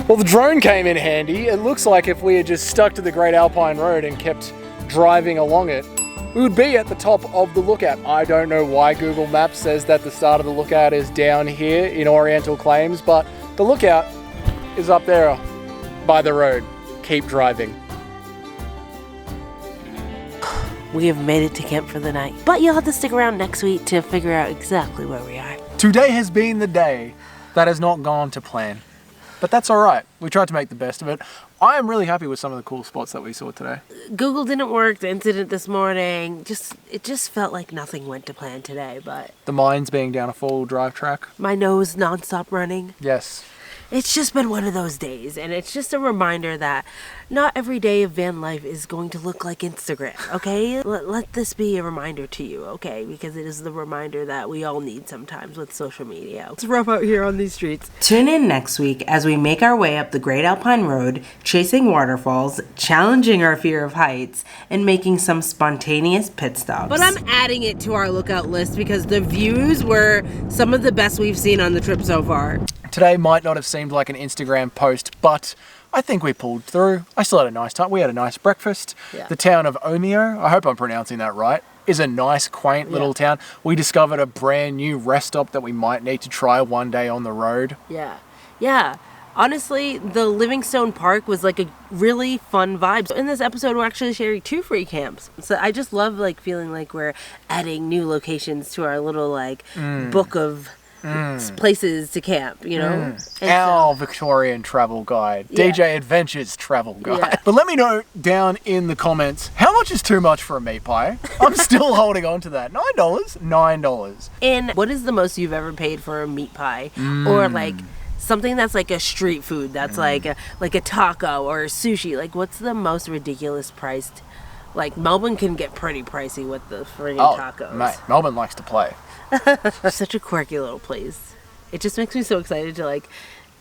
Well, the drone came in handy. It looks like if we had just stuck to the Great Alpine Road and kept driving along it, we would be at the top of the lookout. I don't know why Google Maps says that the start of the lookout is down here in Oriental Claims, but the lookout is up there by the road. Keep driving. We have made it to camp for the night, but you'll have to stick around next week to figure out exactly where we are. Today has been the day that has not gone to plan, but that's all right. We tried to make the best of it. I am really happy with some of the cool spots that we saw today. Google didn't work, the incident this morning, it just felt like nothing went to plan today, but... The mines being down a 4-wheel drive track. My nose non-stop running. Yes. It's just been one of those days, and it's just a reminder that not every day of van life is going to look like Instagram, okay? Let this be a reminder to you, okay? Because it is the reminder that we all need sometimes with social media. It's rough out here on these streets. Tune in next week as we make our way up the Great Alpine Road, chasing waterfalls, challenging our fear of heights, and making some spontaneous pit stops. But I'm adding it to our lookout list because the views were some of the best we've seen on the trip so far. Today might not have seemed like an Instagram post, but I think we pulled through. I still had a nice time. We had a nice breakfast. Yeah. The town of Omeo, I hope I'm pronouncing that right, is a nice, quaint little town. We discovered a brand new rest stop that we might need to try one day on the road. Yeah. Honestly, the Livingstone Park was like a really fun vibe. So in this episode, we're actually sharing 2 free camps. So I just love like feeling like we're adding new locations to our little like book of places to camp, you know? Our Victorian travel guide, Yeah. DJ Adventures travel guide. Yeah. But let me know down in the comments, how much is too much for a meat pie? I'm still holding on to that. $9? $9. And what is the most you've ever paid for a meat pie? Or like something that's like a street food that's like a taco or sushi? Like what's the most ridiculous priced? Like Melbourne can get pretty pricey with the friggin' tacos. Mate, Melbourne likes to play. Such a quirky little place. It just makes me so excited to like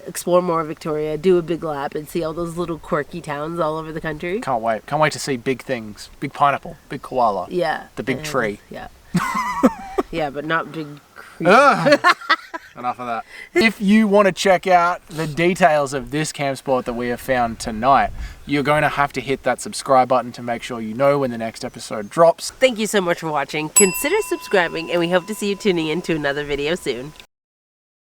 explore more Victoria, do a big lap, and see all those little quirky towns all over the country. Can't wait. Can't wait to see big things. Big pineapple, big koala. Yeah. The big tree. Yeah. Yeah, but not big Enough of that. If you want to check out the details of this camp spot that we have found tonight, you're going to have to hit that subscribe button to make sure you know when the next episode drops. Thank you so much for watching. Consider subscribing, and we hope to see you tuning in to another video soon.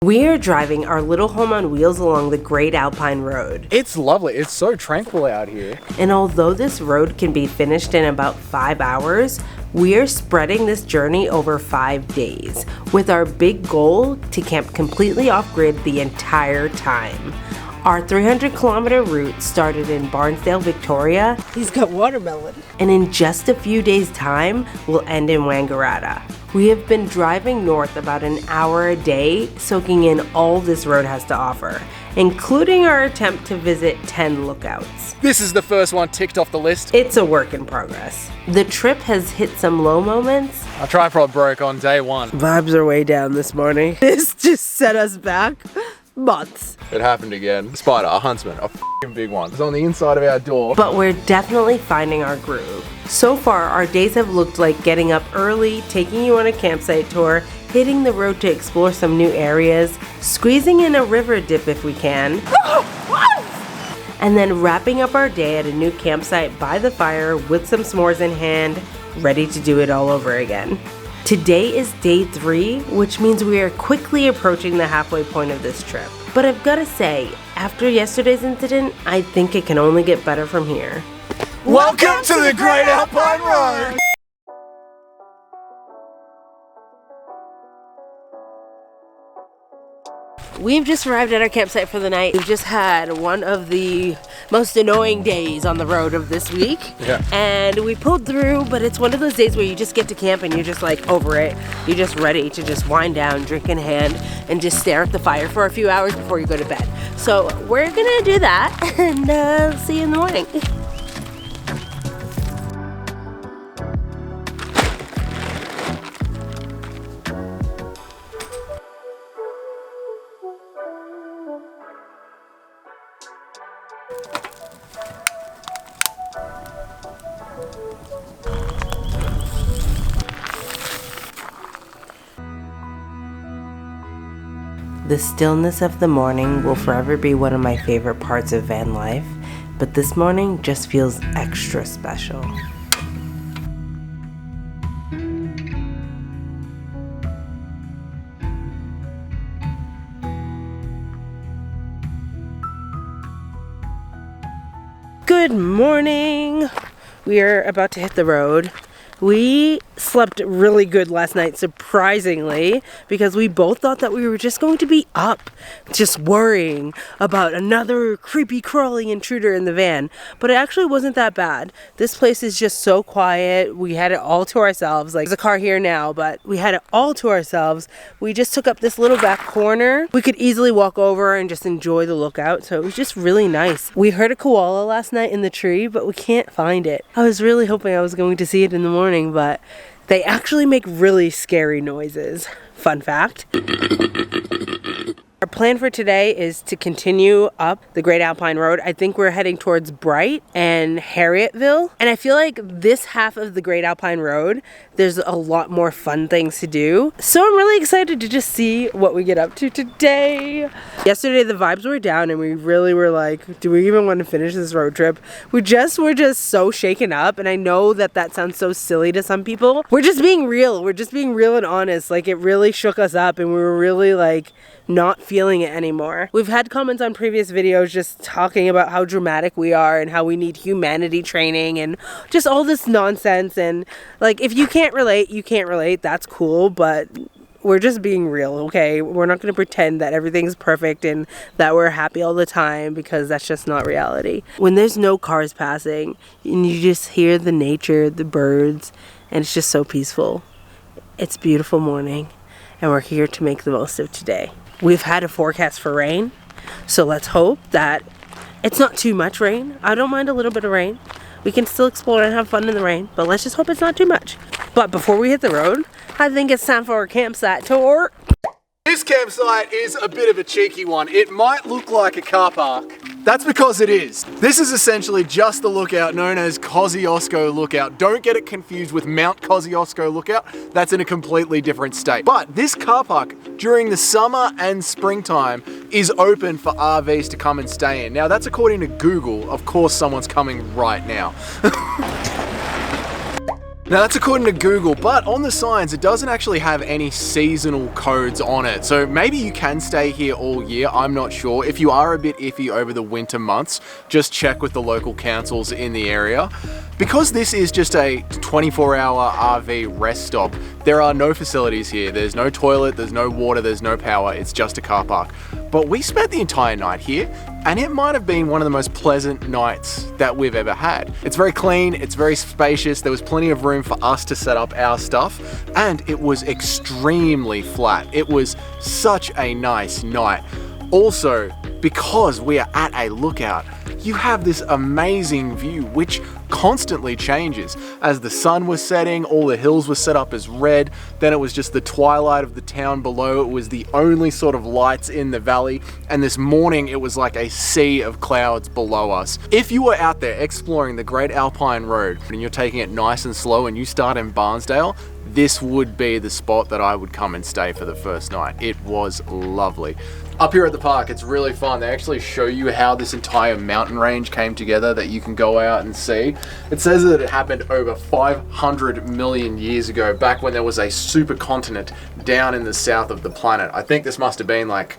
We are driving our little home on wheels along the Great Alpine Road. It's lovely. It's so tranquil out here. And although this road can be finished in about 5 hours, we are spreading this journey over 5 days, with our big goal to camp completely off-grid the entire time. Our 300-kilometer route started in Barnsdale, Victoria. He's got watermelon. And in just a few days' time, we'll end in Wangaratta. We have been driving north about an hour a day, soaking in all this road has to offer, including our attempt to visit 10 lookouts. This is the first one ticked off the list. It's a work in progress. The trip has hit some low moments. Our tripod broke on day 1. Vibes are way down this morning. This just set us back months. It happened again. Spider, a huntsman, a f***ing big one. It's on the inside of our door. But we're definitely finding our groove. So far, our days have looked like getting up early, taking you on a campsite tour, hitting the road to explore some new areas, squeezing in a river dip if we can, and then wrapping up our day at a new campsite by the fire with some s'mores in hand, ready to do it all over again. Today is day 3, which means we are quickly approaching the halfway point of this trip. But I've got to say, after yesterday's incident, I think it can only get better from here. Welcome to the Great Alpine Road! We've just arrived at our campsite for the night. We've just had one of the most annoying days on the road of this week. Yeah. And we pulled through, but it's one of those days where you just get to camp and you're just like over it. You're just ready to just wind down, drink in hand, and just stare at the fire for a few hours before you go to bed. So we're gonna do that, and see you in the morning. The stillness of the morning will forever be one of my favorite parts of van life, but this morning just feels extra special. Good morning! We are about to hit the road. We slept really good last night, surprisingly, because we both thought that we were just going to be up, just worrying about another creepy crawling intruder in the van. But it actually wasn't that bad. This place is just so quiet. We had it all to ourselves. Like, there's a car here now, but we had it all to ourselves. We just took up this little back corner. We could easily walk over and just enjoy the lookout, so it was just really nice. We heard a koala last night in the tree, but we can't find it. I was really hoping I was going to see it in the morning, but they actually make really scary noises. Fun fact. Our plan for today is to continue up the Great Alpine Road. I think we're heading towards Bright and Harrietville. And I feel like this half of the Great Alpine Road, there's a lot more fun things to do. So I'm really excited to just see what we get up to today. Yesterday the vibes were down and we really were like, do we even want to finish this road trip? We're just so shaken up, and I know that sounds so silly to some people. We're just being real. We're just being real and honest. Like, it really shook us up and we were really like not feeling it anymore. We've had comments on previous videos just talking about how dramatic we are and how we need humanity training and just all this nonsense, and like, if you can't relate, you can't relate. That's cool, but we're just being real, okay? We're not going to pretend that everything's perfect and that we're happy all the time, because that's just not reality. When there's no cars passing and you just hear the nature, the birds, and it's just so peaceful. It's a beautiful morning and we're here to make the most of today. We've had a forecast for rain, so let's hope that it's not too much rain. I don't mind a little bit of rain. We can still explore and have fun in the rain, but let's just hope it's not too much. But before we hit the road, I think it's time for our campsite tour. This campsite is a bit of a cheeky one. It might look like a car park. That's because it is. This is essentially just the lookout known as Kosciuszko Lookout. Don't get it confused with Mount Kosciuszko Lookout. That's in a completely different state. But this car park during the summer and springtime is open for RVs to come and stay in. Now that's according to Google. Of course someone's coming right now. Now that's according to Google, but on the signs it doesn't actually have any seasonal codes on it. So maybe you can stay here all year, I'm not sure. If you are a bit iffy over the winter months, just check with the local councils in the area. Because this is just a 24-hour RV rest stop, there are no facilities here. There's no toilet, there's no water, there's no power, it's just a car park. But we spent the entire night here, and it might have been one of the most pleasant nights that we've ever had. It's very clean, it's very spacious, there was plenty of room for us to set up our stuff, and it was extremely flat. It was such a nice night. Also, because we are at a lookout, you have this amazing view which constantly changes. As the sun was setting, all the hills were set up as red, then it was just the twilight of the town below. It was the only sort of lights in the valley, and this morning it was like a sea of clouds below us. If you were out there exploring the Great Alpine Road and you're taking it nice and slow and you start in Barnsdale, this would be the spot that I would come and stay for the first night. It was lovely. Up here at the park, it's really fun. They actually show you how this entire mountain range came together that you can go out and see. It says that it happened over 500 million years ago, back when there was a supercontinent down in the south of the planet. I think this must have been like,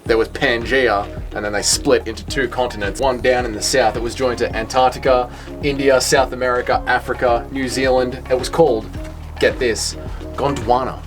there was Pangea, and then they split into two continents. One down in the south, it was joined to Antarctica, India, South America, Africa, New Zealand. It was called, get this, Gondwana.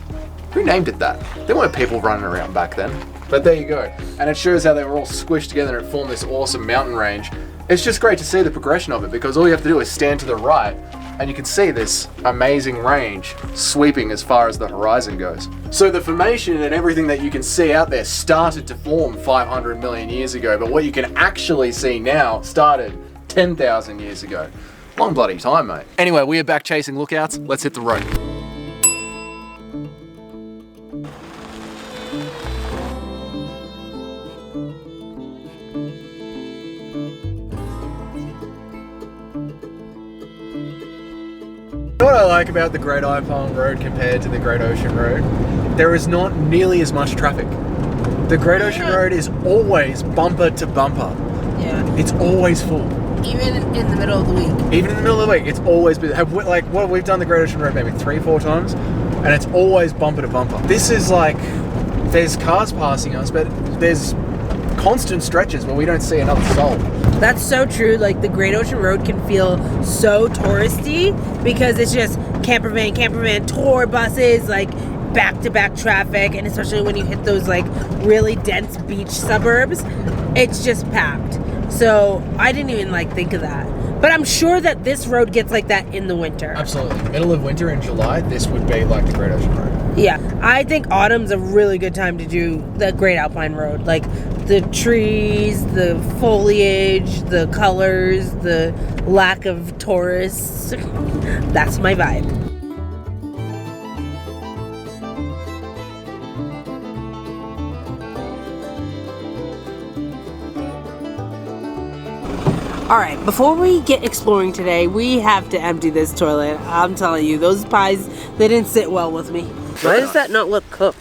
Who named it that? There weren't people running around back then. But there you go. And it shows how they were all squished together and it formed this awesome mountain range. It's just great to see the progression of it, because all you have to do is stand to the right and you can see this amazing range sweeping as far as the horizon goes. So the formation and everything that you can see out there started to form 500 million years ago, but what you can actually see now started 10,000 years ago. Long bloody time, mate. Anyway, we are back chasing lookouts. Let's hit the road. What I like about the Great Alpine Road compared to the Great Ocean Road, there is not nearly as much traffic. The Great Ocean Road is always bumper to bumper. Yeah. It's always full. Even in the middle of the week. Even in the middle of the week, it's always busy. We've done the Great Ocean Road maybe 3-4 times, and it's always bumper to bumper. This is like, there's cars passing us, but there's constant stretches where we don't see another soul. That's so true. Like, the Great Ocean Road can feel so touristy because it's just camper van, tour buses, like back-to-back traffic, and especially when you hit those like really dense beach suburbs, it's just packed. So I didn't even like think of that. But I'm sure that this road gets like that in the winter. Absolutely. Middle of winter in July, this would be like the Great Ocean Road. Yeah. I think autumn's a really good time to do the Great Alpine Road. Like, the trees, the foliage, the colors, the lack of tourists. That's my vibe. All right, before we get exploring today, we have to empty this toilet. I'm telling you, those pies, they didn't sit well with me. Why does that not look cooked?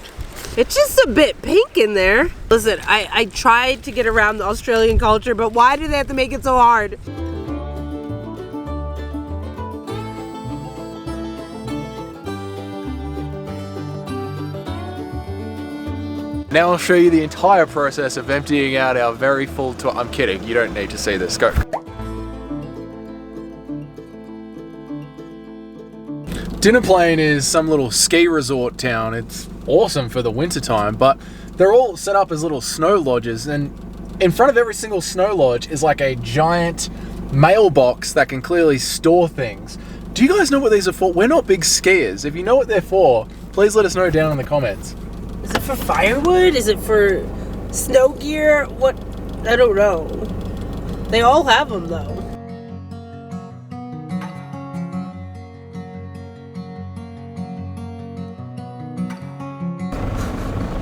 It's just a bit pink in there. Listen, I tried to get around the Australian culture, but why do they have to make it so hard? Now I'll show you the entire process of emptying out our very full toilet. I'm kidding, you don't need to see this. Go. Dinner Plain is some little ski resort town. It's awesome for the winter time, but they're all set up as little snow lodges, and in front of every single snow lodge is like a giant mailbox that can clearly store things. Do you guys know what these are for? We're not big skiers. If you know what they're for, please let us know down in the comments. Is it for firewood? Is it for snow gear? What? I don't know. They all have them though.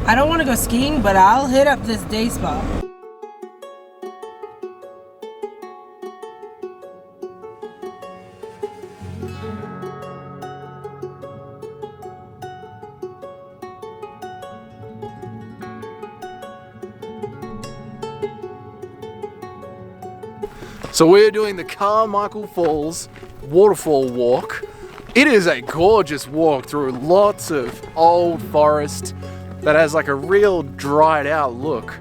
I don't want to go skiing, but I'll hit up this day spa. So we're doing the Carmichael Falls waterfall walk. It is a gorgeous walk through lots of old forest that has like a real dried out look.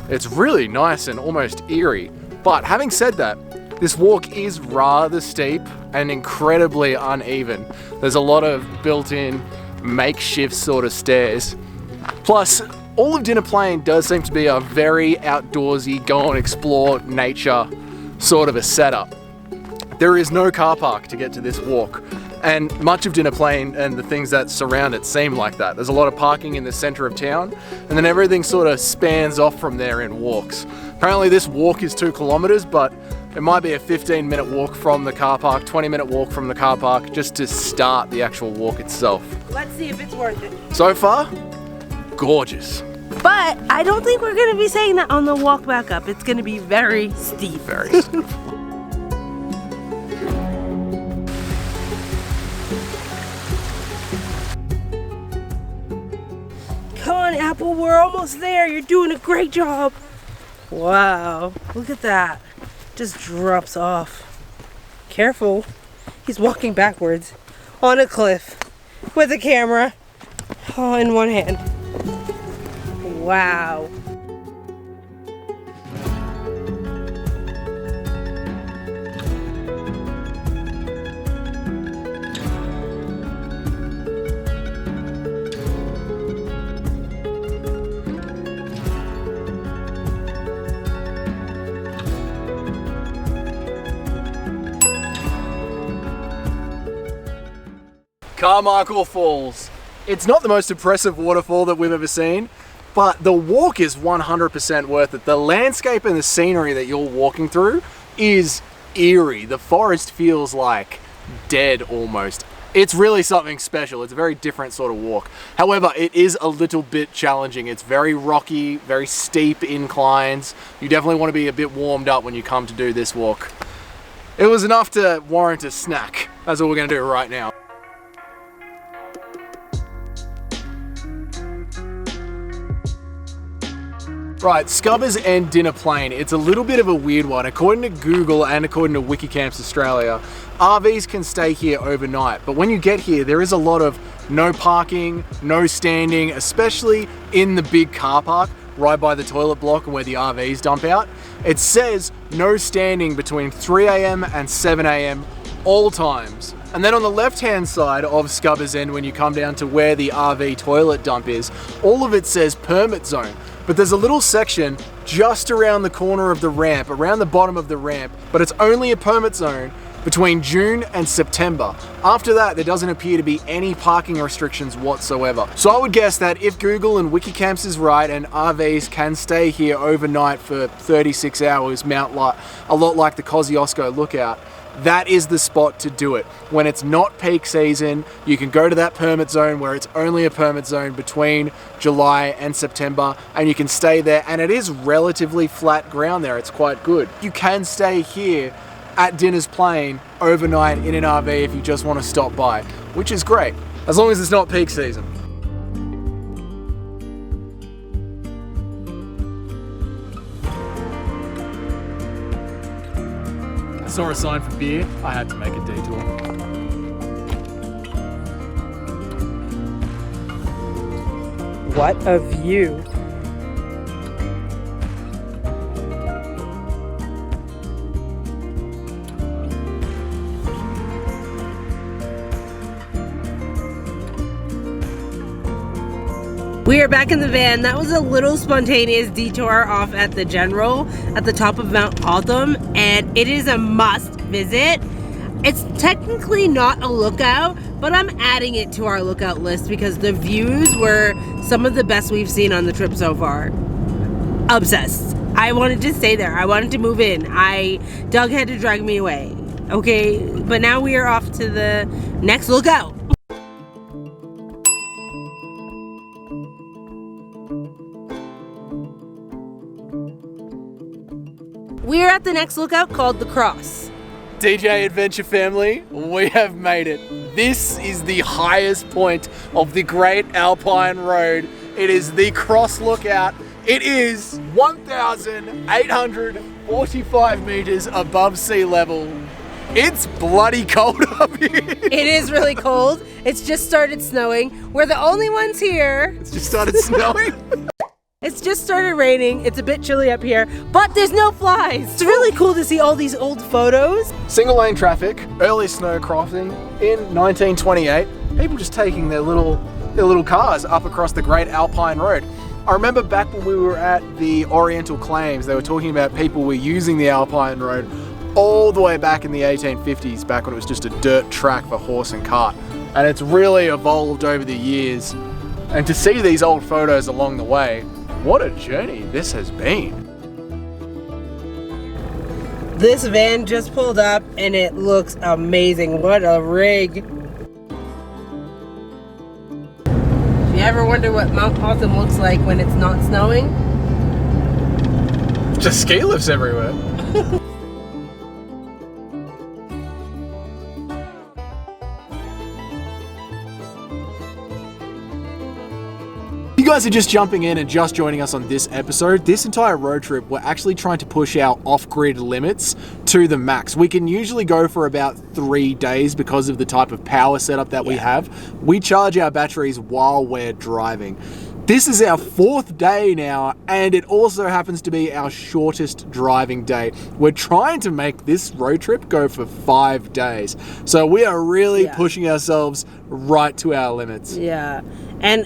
It's really nice and almost eerie. But having said that, this walk is rather steep and incredibly uneven. There's a lot of built-in makeshift sort of stairs. Plus, all of Dinner Plain does seem to be a very outdoorsy, go and explore nature sort of a setup. There is no car park to get to this walk, and much of Dinner Plain and the things that surround it seem like that. There's a lot of parking in the center of town, and then everything sort of spans off from there in walks. Apparently this walk is 2 kilometers, but it might be a 15-minute walk from the car park, 20-minute walk from the car park, just to start the actual walk itself. Let's see if it's worth it. So far, gorgeous. But I don't think we're gonna be saying that on the walk back up. It's gonna be very steep. Very steep. Come on, Apple, we're almost there. You're doing a great job. Wow, look at that. Just drops off. Careful. He's walking backwards on a cliff with a camera in one hand. Wow. Carmichael Falls. It's not the most impressive waterfall that we've ever seen, but the walk is 100% worth it. The landscape and the scenery that you're walking through is eerie. The forest feels like dead almost. It's really something special. It's a very different sort of walk. However, it is a little bit challenging. It's very rocky, very steep inclines. You definitely want to be a bit warmed up when you come to do this walk. It was enough to warrant a snack. That's what we're going to do right now. Right, Scubbers and Dinner Plain. It's a little bit of a weird one. According to Google and according to Wikicamps Australia, RVs can stay here overnight. But when you get here, there is a lot of no parking, no standing, especially in the big car park right by the toilet block and where the RVs dump out. It says no standing between 3 a.m. and 7 a.m. all times. And then on the left-hand side of Scubbers End, when you come down to where the RV toilet dump is, all of it says permit zone. But there's a little section just around the corner of the ramp, around the bottom of the ramp, but it's only a permit zone between June and September. After that, there doesn't appear to be any parking restrictions whatsoever. So I would guess that if Google and Wikicamps is right and RVs can stay here overnight for 36 hours, a lot like the Kosciuszko Lookout, that is the spot to do it. When it's not peak season, you can go to that permit zone where it's only a permit zone between July and September, and you can stay there, and it is relatively flat ground there. It's quite good. You can stay here at Dinners Plain overnight in an RV if you just want to stop by, which is great, as long as it's not peak season. I saw a sign for beer, I had to make a detour. What a view. We are back in the van. That was a little spontaneous detour off at the General at the top of Mount Hotham, and it is a must visit. It's technically not a lookout, but I'm adding it to our lookout list because the views were some of the best we've seen on the trip so far. Obsessed. I wanted to stay there. I wanted to move in. Doug had to drag me away. Okay, but now we are off to the next lookout. We're at the next lookout called The Cross. DJ Adventure family, we have made it. This is the highest point of the Great Alpine Road. It is the Cross Lookout. It is 1,845 meters above sea level. It's bloody cold up here. It is really cold. It's just started snowing. We're the only ones here. It's just started snowing. It's just started raining. It's a bit chilly up here, but there's no flies. It's really cool to see all these old photos. Single lane traffic, early snow crossing in 1928. People just taking their little cars up across the Great Alpine Road. I remember back when we were at the Oriental Claims, they were talking about people were using the Alpine Road all the way back in the 1850s, back when it was just a dirt track for horse and cart. And it's really evolved over the years. And to see these old photos along the way, what a journey this has been. This van just pulled up and it looks amazing. What a rig. If you ever wonder what Mount Hotham looks like when it's not snowing, just ski lifts everywhere. You guys are just jumping in and just joining us on this episode. This entire road trip, we're actually trying to push our off-grid limits to the max. We can usually go for about 3 days because of the type of power setup that we have. We charge our batteries while we're driving. This is our 4th day now, and it also happens to be our shortest driving day. We're trying to make this road trip go for 5 days. So we are really pushing ourselves right to our limits. Yeah. And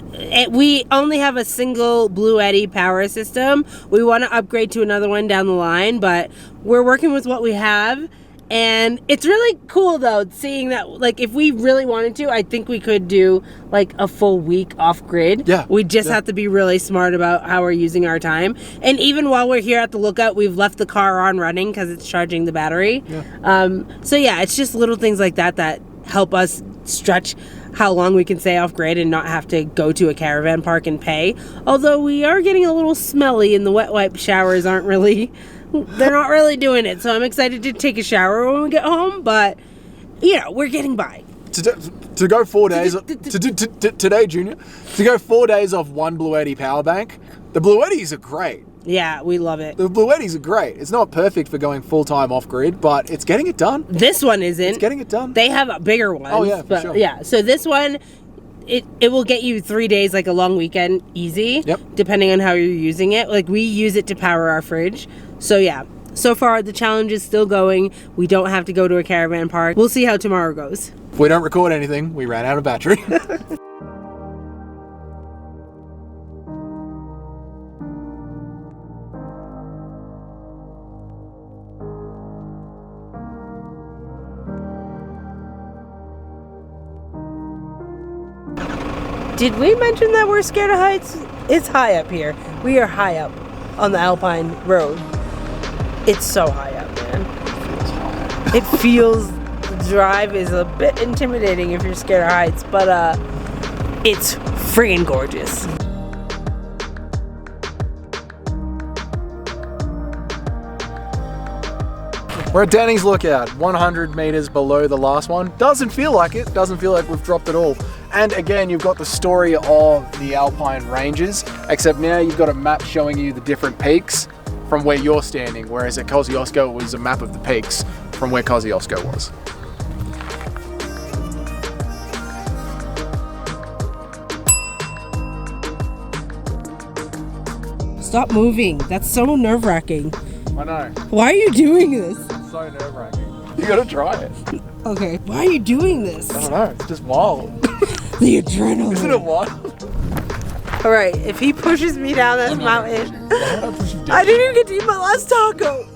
we only have a single Blue Eddy power system. We want to upgrade to another one down the line, but we're working with what we have. And it's really cool though, seeing that, like, if we really wanted to, I think we could do like a full week off grid. Yeah. We just have to be really smart about how we're using our time. And even while we're here at the lookout, we've left the car on running because it's charging the battery. Yeah. So yeah, it's just little things like that that help us stretch how long we can stay off grid and not have to go to a caravan park and pay. Although we are getting a little smelly and the wet wipe showers aren't really... They're not really doing it, so I'm excited to take a shower when we get home, but, you know, we're getting by. To go 4 days... Today, Junior, to go 4 days off one Blue Eddy power bank, the Blue Eddies are great. Yeah, we love it. The Blue Eddies are great. It's not perfect for going full-time off-grid, but it's getting it done. This one isn't. It's getting it done. They have bigger ones. Oh, yeah, but, for sure. Yeah, so this one... It will get you 3 days, like a long weekend, easy. Yep. Depending on how you're using it. Like, we use it to power our fridge. So, yeah. So far, the challenge is still going. We don't have to go to a caravan park. We'll see how tomorrow goes. If we don't record anything, we ran out of battery. Did we mention that we're scared of heights? It's high up here. We are high up on the Alpine Road. It's so high up, man. It feels, the drive is a bit intimidating if you're scared of heights, but it's friggin' gorgeous. We're at Danning's Lookout, 100 meters below the last one. Doesn't feel like it, doesn't feel like we've dropped at all. And again, you've got the story of the Alpine ranges, except now you've got a map showing you the different peaks from where you're standing, whereas at Kosciuszko it was a map of the peaks from where Kosciuszko was. Stop moving. That's so nerve-wracking. I know, Why are you doing this? it's so nerve-wracking. You gotta try it. Okay. Why are you doing this? I don't know, it's just wild. The adrenaline. Isn't it wild? All right, if he pushes me down this mountain, Why would I push you down? I didn't even get to eat my last taco.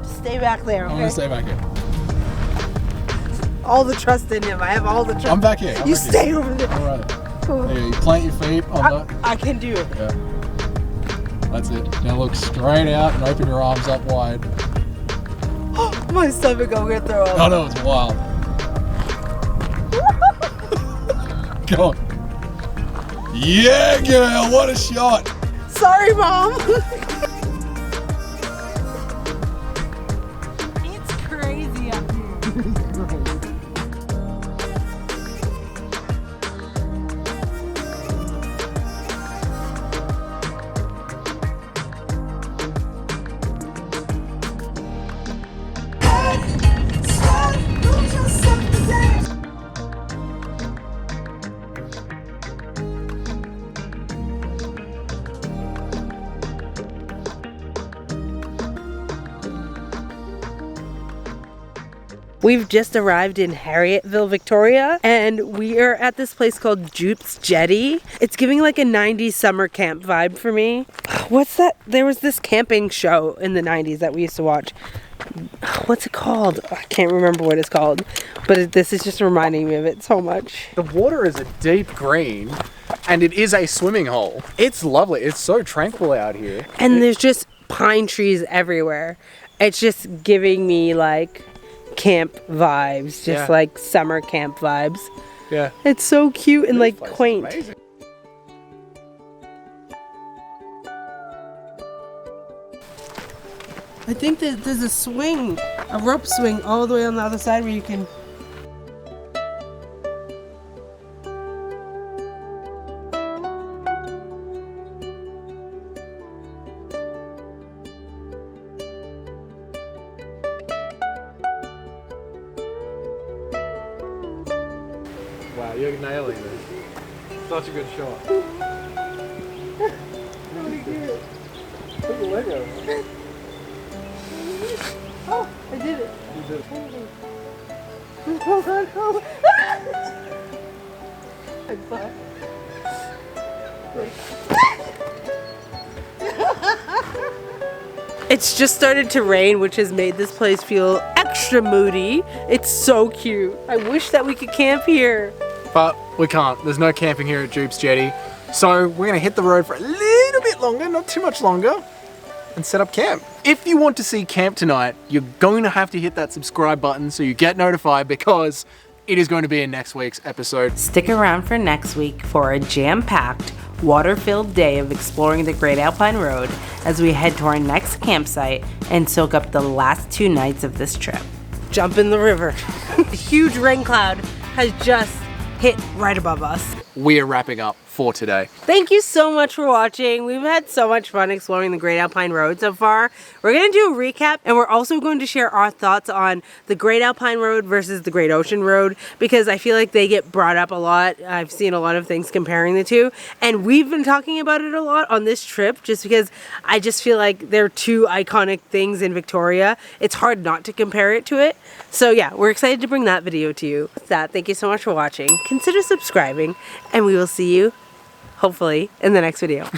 Stay back there, I'm okay? gonna stay back here. All the trust in him. I have all the trust. I'm back here. You stay over there. Alright. Yeah, you plant your feet on the... I can do it. Yeah. That's it. Now look straight out and open your arms up wide. My stomach, I'm gonna throw up. Oh no, it's wild. Go on. Yeah, girl, what a shot. Sorry, Mom. It's crazy up here. We've just arrived in Harrietville, Victoria, and we are at this place called Jupe's Jetty. It's giving like a 90s summer camp vibe for me. What's that? There was this camping show in the 90s that we used to watch. What's it called? I can't remember what it's called, but this is just reminding me of it so much. The water is a deep green and it is a swimming hole. It's lovely. It's so tranquil out here. And there's just pine trees everywhere. It's just giving me like camp vibes, just like summer camp vibes. Yeah. It's so cute and like This place is quaint. amazing. I think that there's a swing, a rope swing all the way on the other side where you can... Wow, you're nailing this. Such a good shot. Put your leg over it. Oh, I did it. You did it. Hold on, hold on. I'm fine. It's just started to rain, which has made this place feel extra moody. It's so cute. I wish that we could camp here. But we can't. There's no camping here at Jupe's Jetty. So we're going to hit the road for a little bit longer, not too much longer, and set up camp. If you want to see camp tonight, you're going to have to hit that subscribe button so you get notified, because it is going to be in next week's episode. Stick around for next week for a jam-packed, water-filled day of exploring the Great Alpine Road as we head to our next campsite and soak up the last 2 nights of this trip. Jump in the river. A huge rain cloud has just hit right above us. We are wrapping up for today. Thank you so much for watching. We've had so much fun exploring the Great Alpine Road so far. We're going to do a recap, and we're also going to share our thoughts on the Great Alpine Road versus the Great Ocean Road, because I feel like they get brought up a lot. I've seen a lot of things comparing the two, and we've been talking about it a lot on this trip just because I just feel like they're 2 iconic things in Victoria. It's hard not to compare it to it. So yeah, we're excited to bring that video to you. With that, thank you so much for watching. Consider subscribing, and we will see you hopefully in the next video.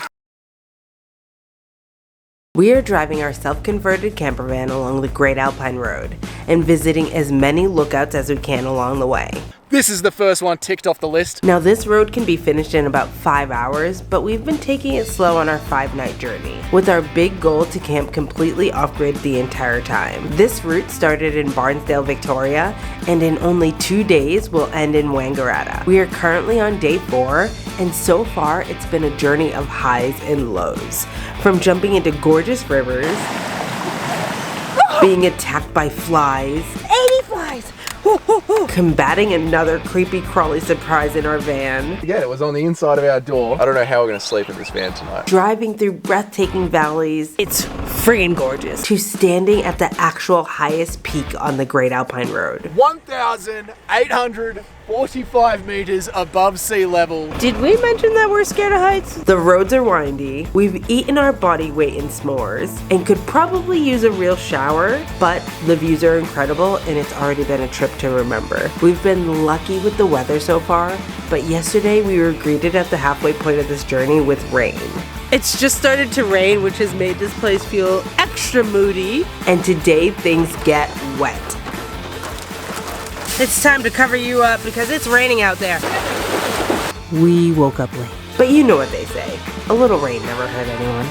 We are driving our self-converted camper van along the Great Alpine Road, and visiting as many lookouts as we can along the way. This is the first one ticked off the list. Now this road can be finished in about 5 hours, but we've been taking it slow on our 5-night journey, with our big goal to camp completely off-grid the entire time. This route started in Barnsdale, Victoria, and in only 2 days will end in Wangaratta. We are currently on day 4, and so far it's been a journey of highs and lows. From jumping into gorgeous rivers, being attacked by flies, 80 flies! combating another creepy crawly surprise in our van, Again, it was on the inside of our door. I don't know how we're gonna sleep in this van tonight. driving through breathtaking valleys, It's friggin' gorgeous. to standing at the actual highest peak on the Great Alpine Road. 1,845 meters above sea level. Did we mention that we're scared of heights? The roads are windy, we've eaten our body weight in s'mores, and could probably use a real shower, but the views are incredible and it's already been a trip to remember. We've been lucky with the weather so far, but yesterday we were greeted at the halfway point of this journey with rain. It's just started to rain, which has made this place feel extra moody. And today things get wet. It's time to cover you up because it's raining out there. We woke up late. But you know what they say, a little rain never hurt anyone.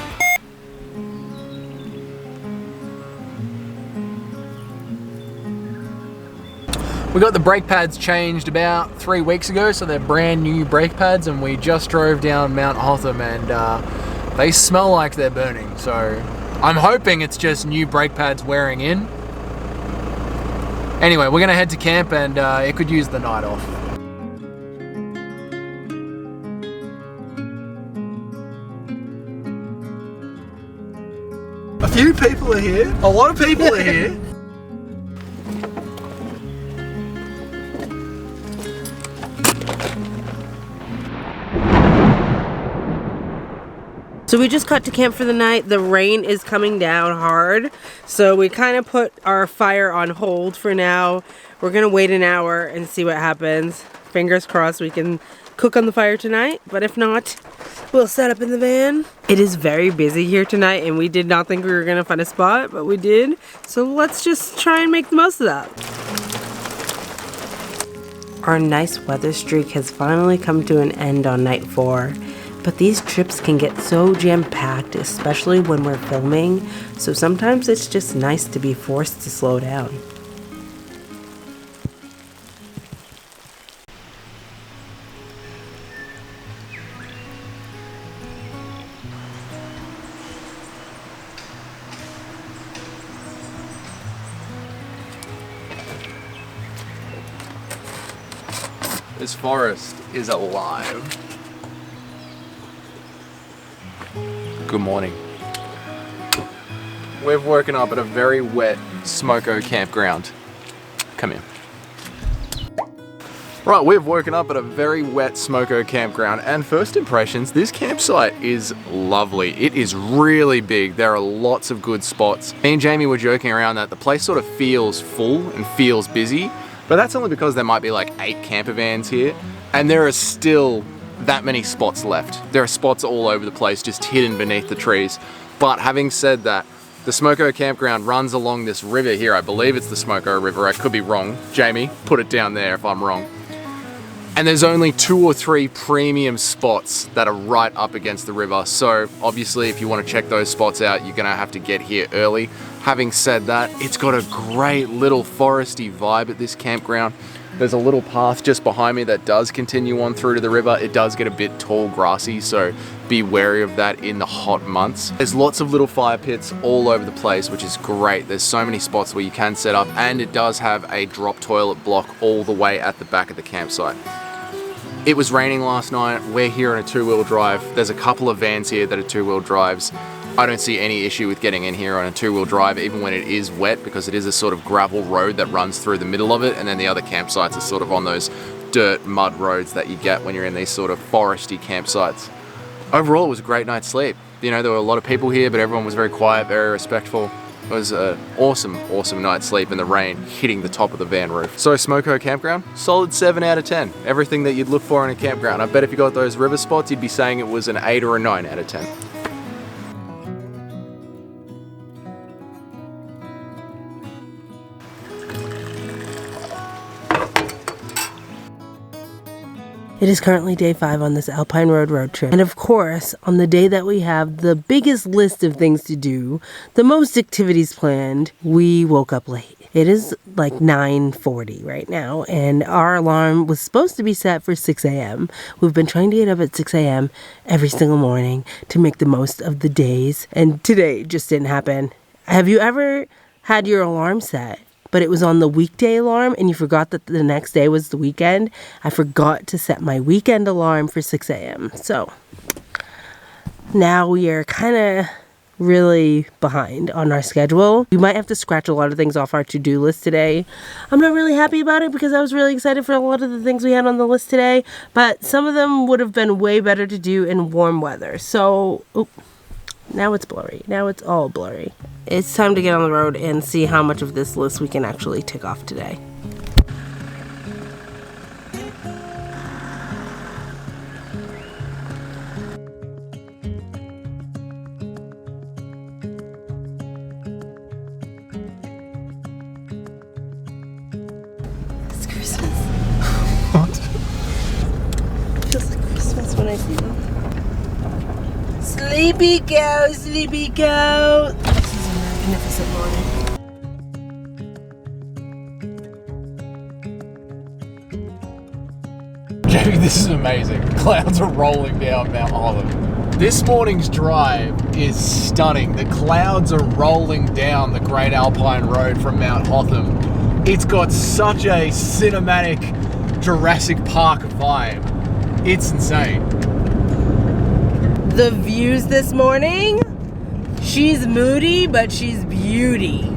We got the brake pads changed about 3 weeks ago, so they're brand new brake pads, and we just drove down Mount Hotham and they smell like they're burning. So I'm hoping it's just new brake pads wearing in. Anyway, we're gonna head to camp and it could use the night off. A few people are here. A lot of people are here. So we just got to camp for the night. The rain is coming down hard. So we kind of put our fire on hold for now. We're gonna wait an hour and see what happens. Fingers crossed we can cook on the fire tonight, but if not, we'll set up in the van. It is very busy here tonight and we did not think we were gonna find a spot, but we did. So let's just try and make the most of that. Our nice weather streak has finally come to an end on night 4. But these trips can get so jam-packed, especially when we're filming, so sometimes it's just nice to be forced to slow down. This forest is alive. Good morning. We've woken up at a very wet smoko campground. Come here. Right, we've woken up at a very wet smoko campground, and first impressions, this campsite is lovely. It is really big. There are lots of good spots. Me and Jamie were joking around that the place sort of feels full and feels busy, but that's only because there might be like 8 camper vans here, and there are still that many spots left. There are spots all over the place, just hidden beneath the trees. But having said that, the Smoko campground runs along this river here. I believe it's the Smoko River. I could be wrong. Jamie, put it down there if I'm wrong. And there's only 2 or 3 premium spots that are right up against the river. So obviously if you want to check those spots out, you're gonna have to get here early. Having said that, it's got a great little foresty vibe at this campground. There's a little path just behind me that does continue on through to the river. It does get a bit tall grassy, so be wary of that in the hot months. There's lots of little fire pits all over the place, which is great. There's so many spots where you can set up, and it does have a drop toilet block all the way at the back of the campsite. It was raining last night. We're here on a 2-wheel drive. There's a couple of vans here that are 2-wheel drives. I don't see any issue with getting in here on a 2-wheel drive, even when it is wet, because it is a sort of gravel road that runs through the middle of it, and then the other campsites are sort of on those dirt mud roads that you get when you're in these sort of foresty campsites. Overall, it was a great night's sleep. You know, there were a lot of people here, but everyone was very quiet, very respectful. It was an awesome, awesome night's sleep in the rain hitting the top of the van roof. So Smoko campground, solid 7 out of 10. Everything that you'd look for in a campground. I bet if you got those river spots, you'd be saying it was an 8 or a 9 out of 10. It is currently day 5 on this Alpine road trip. And of course, on the day that we have the biggest list of things to do, the most activities planned, we woke up late. It is like 9:40 right now, and our alarm was supposed to be set for 6 a.m. We've been trying to get up at 6 a.m. every single morning to make the most of the days, and today just didn't happen. Have you ever had your alarm set, but it was on the weekday alarm and you forgot that the next day was the weekend? I forgot to set my weekend alarm for 6 a.m. So now we are kind of really behind on our schedule. We might have to scratch a lot of things off our to-do list today. I'm not really happy about it because I was really excited for a lot of the things we had on the list today, but some of them would have been way better to do in warm weather. So, now it's blurry. Now it's all blurry. It's time to get on the road and see how much of this list we can actually tick off today. It's Christmas. What? It feels like Christmas when I see them. Sleepy go, sleepy go. This is a magnificent morning. Jamie, this is amazing. Clouds are rolling down Mount Hotham. This morning's drive is stunning. The clouds are rolling down the Great Alpine Road from Mount Hotham. It's got such a cinematic Jurassic Park vibe. It's insane. The views this morning, she's moody, but she's beauty.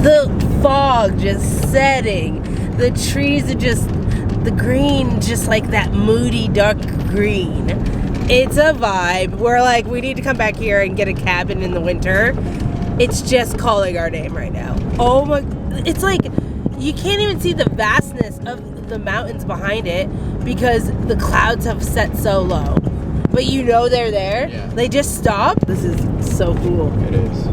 The fog just setting. The trees are just, the green, just like that moody dark green. It's a vibe. We're like, we need to come back here and get a cabin in the winter. It's just calling our name right now. Oh my, it's like, you can't even see the vastness of the mountains behind it because the clouds have set so low. But you know they're there. Yeah. They just stop. This is so cool. It is.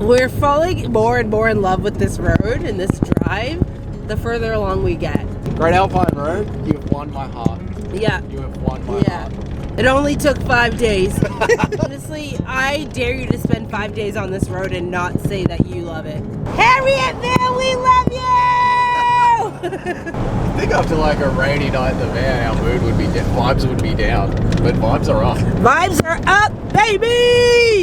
We're falling more and more in love with this road and this drive the further along we get. Great Alpine Road, you've won my heart. Yeah. You have won my heart. It only took 5 days. Honestly, I dare you to spend 5 days on this road and not say that you love it. Harrietville, we love you! I think after like a rainy night in the van, our mood would be vibes would be down, but vibes are up. Vibes are up, baby!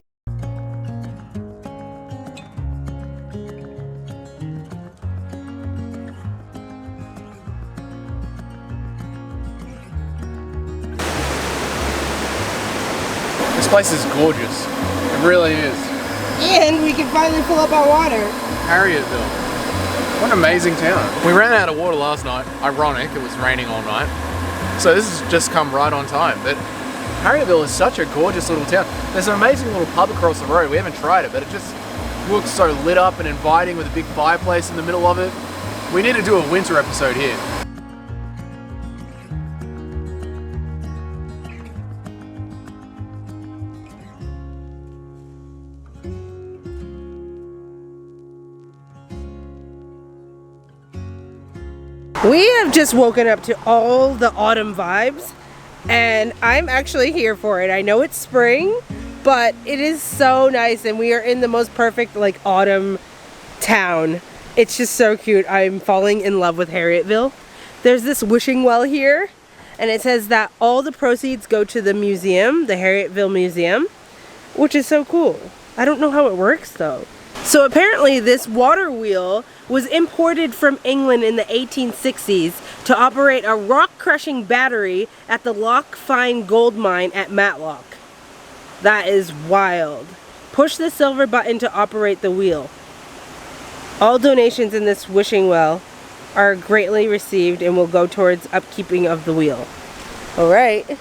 This place is gorgeous. It really is. And we can finally fill up our water. Harrietville. What an amazing town. We ran out of water last night. Ironic, it was raining all night. So this has just come right on time. But Harrietville is such a gorgeous little town. There's an amazing little pub across the road. We haven't tried it, but it just looks so lit up and inviting with a big fireplace in the middle of it. We need to do a winter episode here. We have just woken up to all the autumn vibes, and I'm actually here for it. I know it's spring, but it is so nice, and we are in the most perfect like autumn town. It's just so cute. I'm falling in love with Harrietville. There's this wishing well here, and it says that all the proceeds go to the museum, the Harrietville Museum, which is so cool. I don't know how it works though. So apparently this water wheel was imported from England in the 1860s to operate a rock-crushing battery at the Lochfine gold mine at Matlock. That is wild. Push the silver button to operate the wheel. All donations in this wishing well are greatly received and will go towards upkeeping of the wheel. Alright.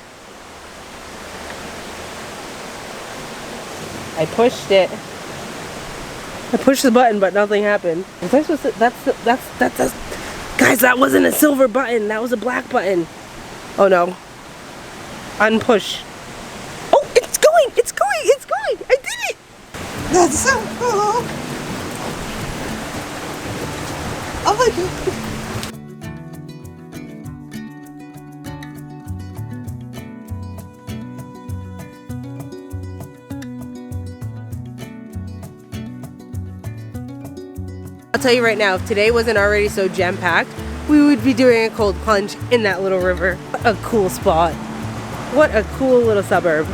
I pushed it. I pushed the button, but nothing happened. Was I supposed to, that's guys, that wasn't a silver button. That was a black button. Oh no. Unpush. Oh, it's going. I did it. That's so cool. Oh my god. I'll tell you right now, if today wasn't already so jam-packed, we would be doing a cold plunge in that little river. What a cool spot. What a cool little suburb.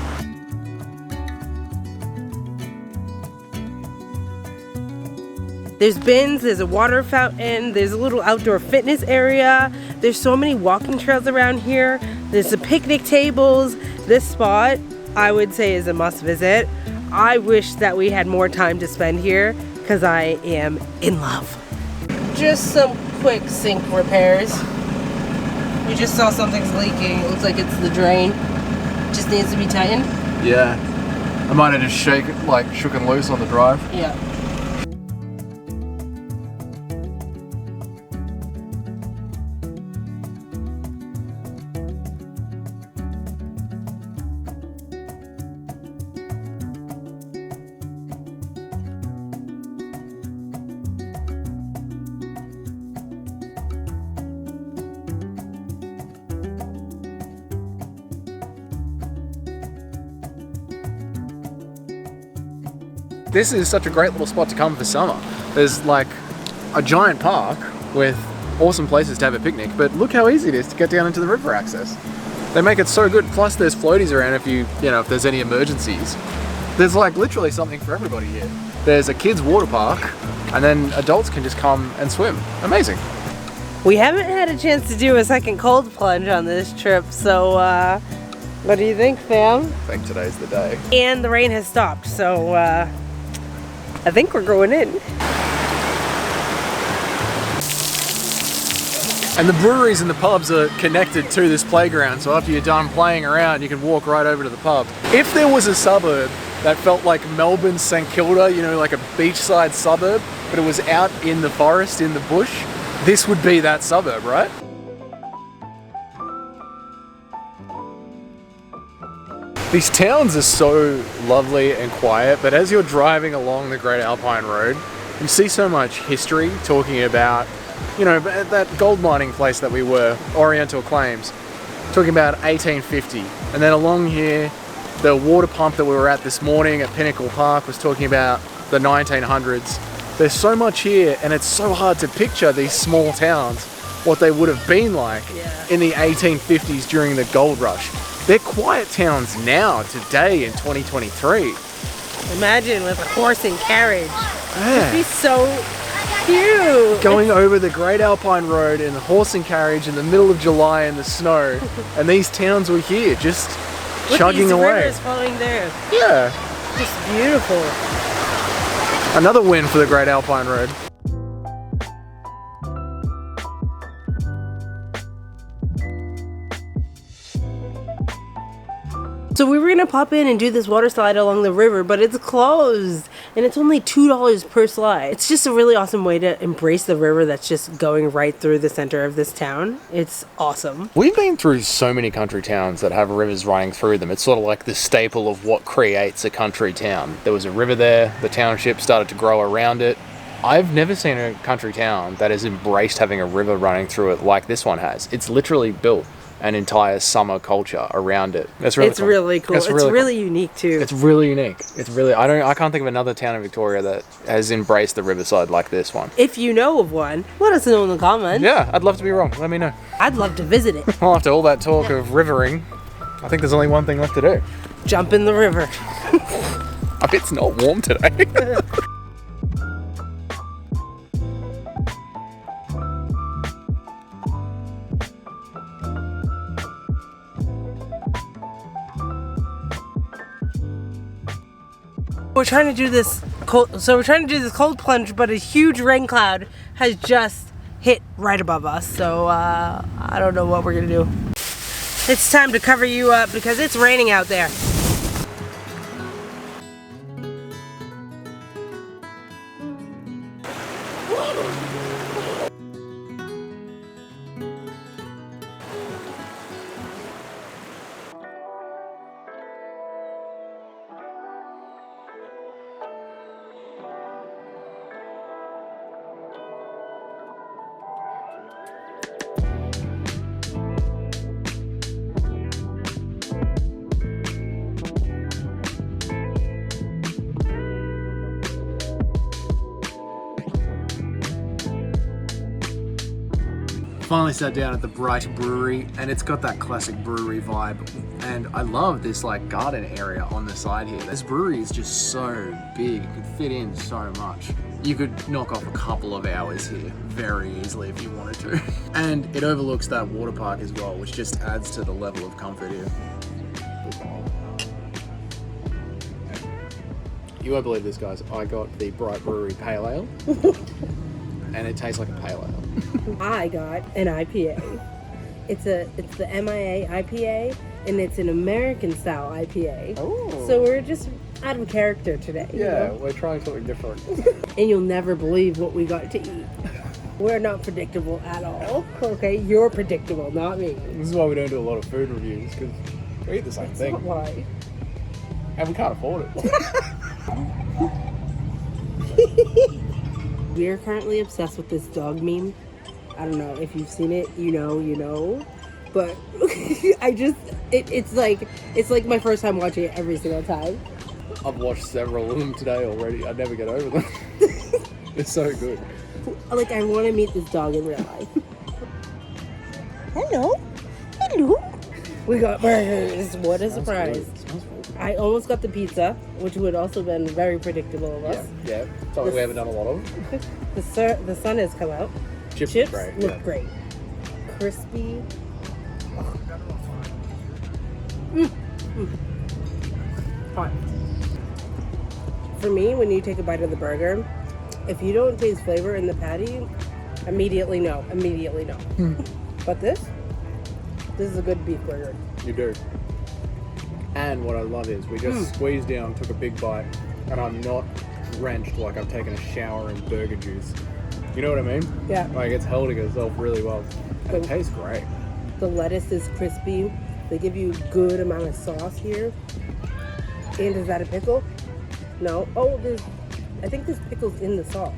There's bins, there's a water fountain, there's a little outdoor fitness area. There's so many walking trails around here. There's the picnic tables. This spot, I would say, is a must visit. I wish that we had more time to spend here because I am in love. Just some quick sink repairs. We just saw something's leaking. It looks like it's the drain. Just needs to be tightened. Yeah. I might have just shook and loose on the drive. Yeah. This is such a great little spot to come for summer. There's like a giant park with awesome places to have a picnic, but look how easy it is to get down into the river access. They make it so good. Plus there's floaties around if there's any emergencies. There's like literally something for everybody here. There's a kids water park and then adults can just come and swim. Amazing. We haven't had a chance to do a second cold plunge on this trip, so what do you think, fam? I think today's the day. And the rain has stopped, so I think we're going in. And the breweries and the pubs are connected to this playground, so after you're done playing around, you can walk right over to the pub. If there was a suburb that felt like Melbourne's St Kilda, like a beachside suburb, but it was out in the forest, in the bush, this would be that suburb, right? These towns are so lovely and quiet, but as you're driving along the Great Alpine Road, you see so much history talking about, that gold mining place that we were, Oriental Claims, talking about 1850. And then along here, the water pump that we were at this morning at Pinnacle Park was talking about the 1900s. There's so much here, and it's so hard to picture these small towns, what they would have been like in the 1850s during the gold rush. They're quiet towns now, today in 2023. Imagine with a horse and carriage. Yeah. It'd be so cute. Going over the Great Alpine Road in the horse and carriage in the middle of July in the snow, and these towns were here, just with chugging these away. Rivers flowing there. Yeah. Just beautiful. Another win for the Great Alpine Road. So we were gonna pop in and do this water slide along the river, but it's closed and it's only $2 per slide. It's just a really awesome way to embrace the river that's just going right through the center of this town. It's awesome. We've been through so many country towns that have rivers running through them. It's sort of like the staple of what creates a country town. There was a river there, the township started to grow around it. I've never seen a country town that has embraced having a river running through it like this one has. It's literally built an entire summer culture around it. It's really cool. It's really unique too. It's really unique. It's really, I can't think of another town in Victoria that has embraced the riverside like this one. If you know of one, let us know in the comments. Yeah, I'd love to be wrong. Let me know. I'd love to visit it. Well, after all that talk of rivering, I think there's only one thing left to do. Jump in the river. I bet it's not warm today. We're trying to do this cold plunge, but a huge rain cloud has just hit right above us. So I don't know what we're gonna do. It's time to cover you up because it's raining out there. finally sat down at the Bright Brewery, and it's got that classic brewery vibe. And I love this like garden area on the side here. This brewery is just so big, it could fit in so much. You could knock off a couple of hours here very easily if you wanted to. And it overlooks that water park as well, which just adds to the level of comfort here. You won't believe this, guys. I got the Bright Brewery Pale Ale, and it tastes like a pale ale. I got an IPA. It's the MIA IPA, and it's an American style IPA. Oh. So we're just out of character today. Yeah, you know? we're trying something different. And you'll never believe what we got to eat. We're not predictable at all. Okay, you're predictable, not me. This is why we don't do a lot of food reviews, because we eat the same thing. Not why. And we can't afford it. We're currently obsessed with this dog meme. I don't know if you've seen it, you know. But it's like my first time watching it every single time. I've watched several of them today already. I never get over them. It's so good. Like, I want to meet this dog in real life. Hello. We got burgers. What a surprise. I almost got the pizza, which would also have been very predictable of us. Yeah. Something we haven't done a lot of. The sun has come out. Chips Look great. great. Crispy. Hot. For me, when you take a bite of the burger, if you don't taste flavor in the patty, immediately no. But this is a good beef burger. You do. And what I love is we just squeezed down, took a big bite, and I'm not drenched like I've taken a shower in burger juice. You know what I mean? Yeah. Like, it's holding itself really well. And it tastes great. The lettuce is crispy. They give you a good amount of sauce here. And is that a pickle? No. Oh, I think there's pickles in the sauce.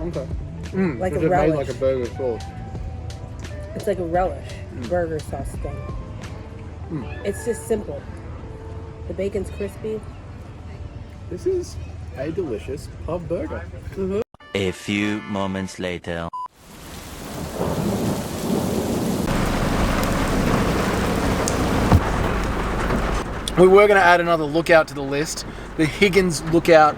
Okay. Like a It's relish. made like a burger sauce. It's like a relish burger sauce thing. It's just simple. The bacon's crispy. This is a delicious pub burger. A few moments later. We were going to add another lookout to the list, the Higgins Lookout.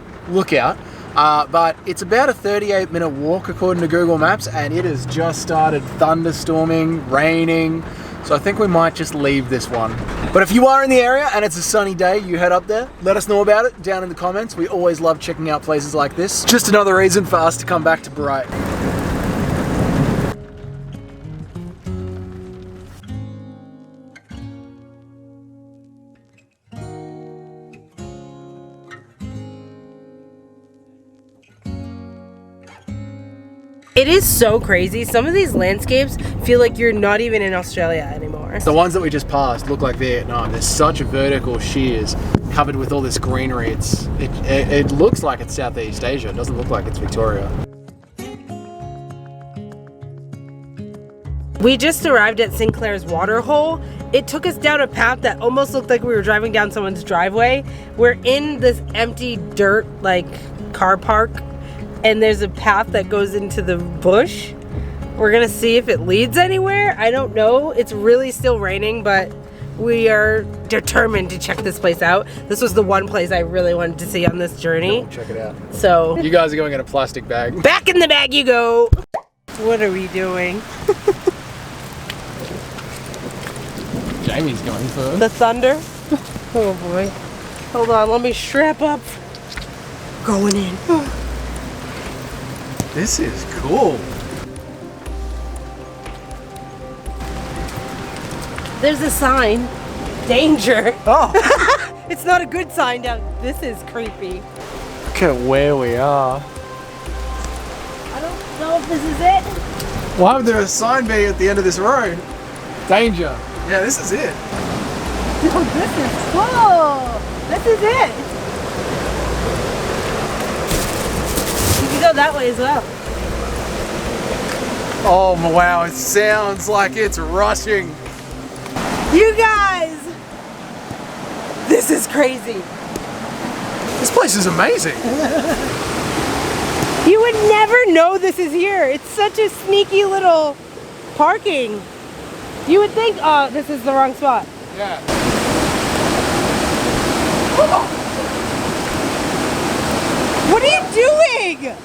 But it's about a 38-minute walk according to Google Maps, and it has just started thunderstorming, raining, so I think we might just leave this one. But if you are in the area and it's a sunny day, you head up there, let us know about it down in the comments. We always love checking out places like this. Just another reason for us to come back to Bright. It is so crazy. Some of these landscapes feel like you're not even in Australia anymore. The ones that we just passed look like Vietnam. There's such vertical shears covered with all this greenery. It looks like it's Southeast Asia. It doesn't look like it's Victoria. We just arrived at Sinclair's Waterhole. It took us down a path that almost looked like we were driving down someone's driveway. We're in this empty dirt, like, car park, and there's a path that goes into the bush. We're gonna see if it leads anywhere. I don't know. It's really still raining, but we are determined to check this place out. This was the one place I really wanted to see on this journey. Check it out. So, You guys are going in a plastic bag. back in the bag you go. What are we doing? Jamie's going first. The thunder? Oh boy. Hold on, let me strap up. Going in. This is cool. There's a sign. Danger. Oh, It's not a good sign down. This is creepy. look at where we are. I don't know if this is it. Why would there a sign be at the end of this road? Danger. Yeah, this is it. Oh, this is cool. This is it. You can go that way as well. Oh wow, it sounds like it's rushing. You guys! This is crazy. This place is amazing. You would never know this is here. It's such a sneaky little parking. You would think, oh, this is the wrong spot. Yeah. What are you doing?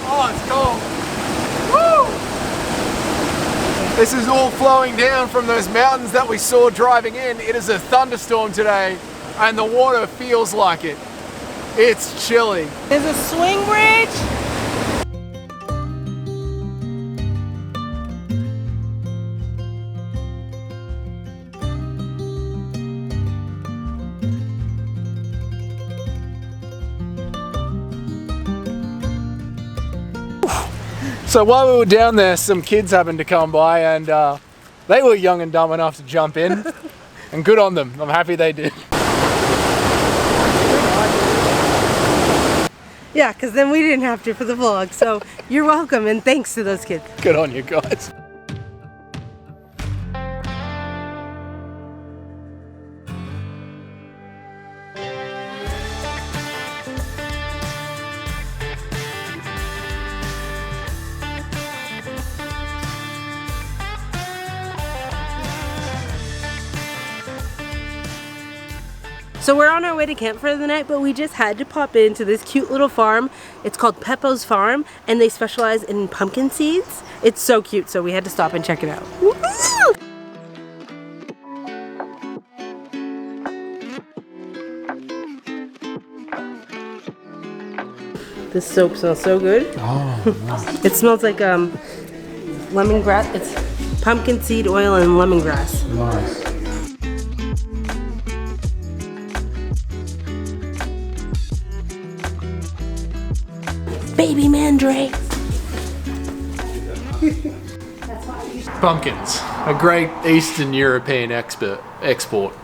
Oh, it's cold. Woo! This is all flowing down from those mountains that we saw driving in. It is a thunderstorm today, and the water feels like it. It's chilly. There's a swing bridge. So while we were down there, some kids happened to come by, and they were young and dumb enough to jump in, and good on them. I'm happy they did. Yeah, because then we didn't have to for the vlog. So you're welcome, and thanks to those kids. Good on you guys. So we're on our way to camp for the night, but we just had to pop into this cute little farm. It's called Peppo's Farm, and they specialize in pumpkin seeds. It's so cute, so we had to stop and check it out. This soap smells so good. Oh, nice. It smells like lemongrass. It's pumpkin seed oil and lemongrass. Nice. Baby mandrake. Pumpkins, a great Eastern European export.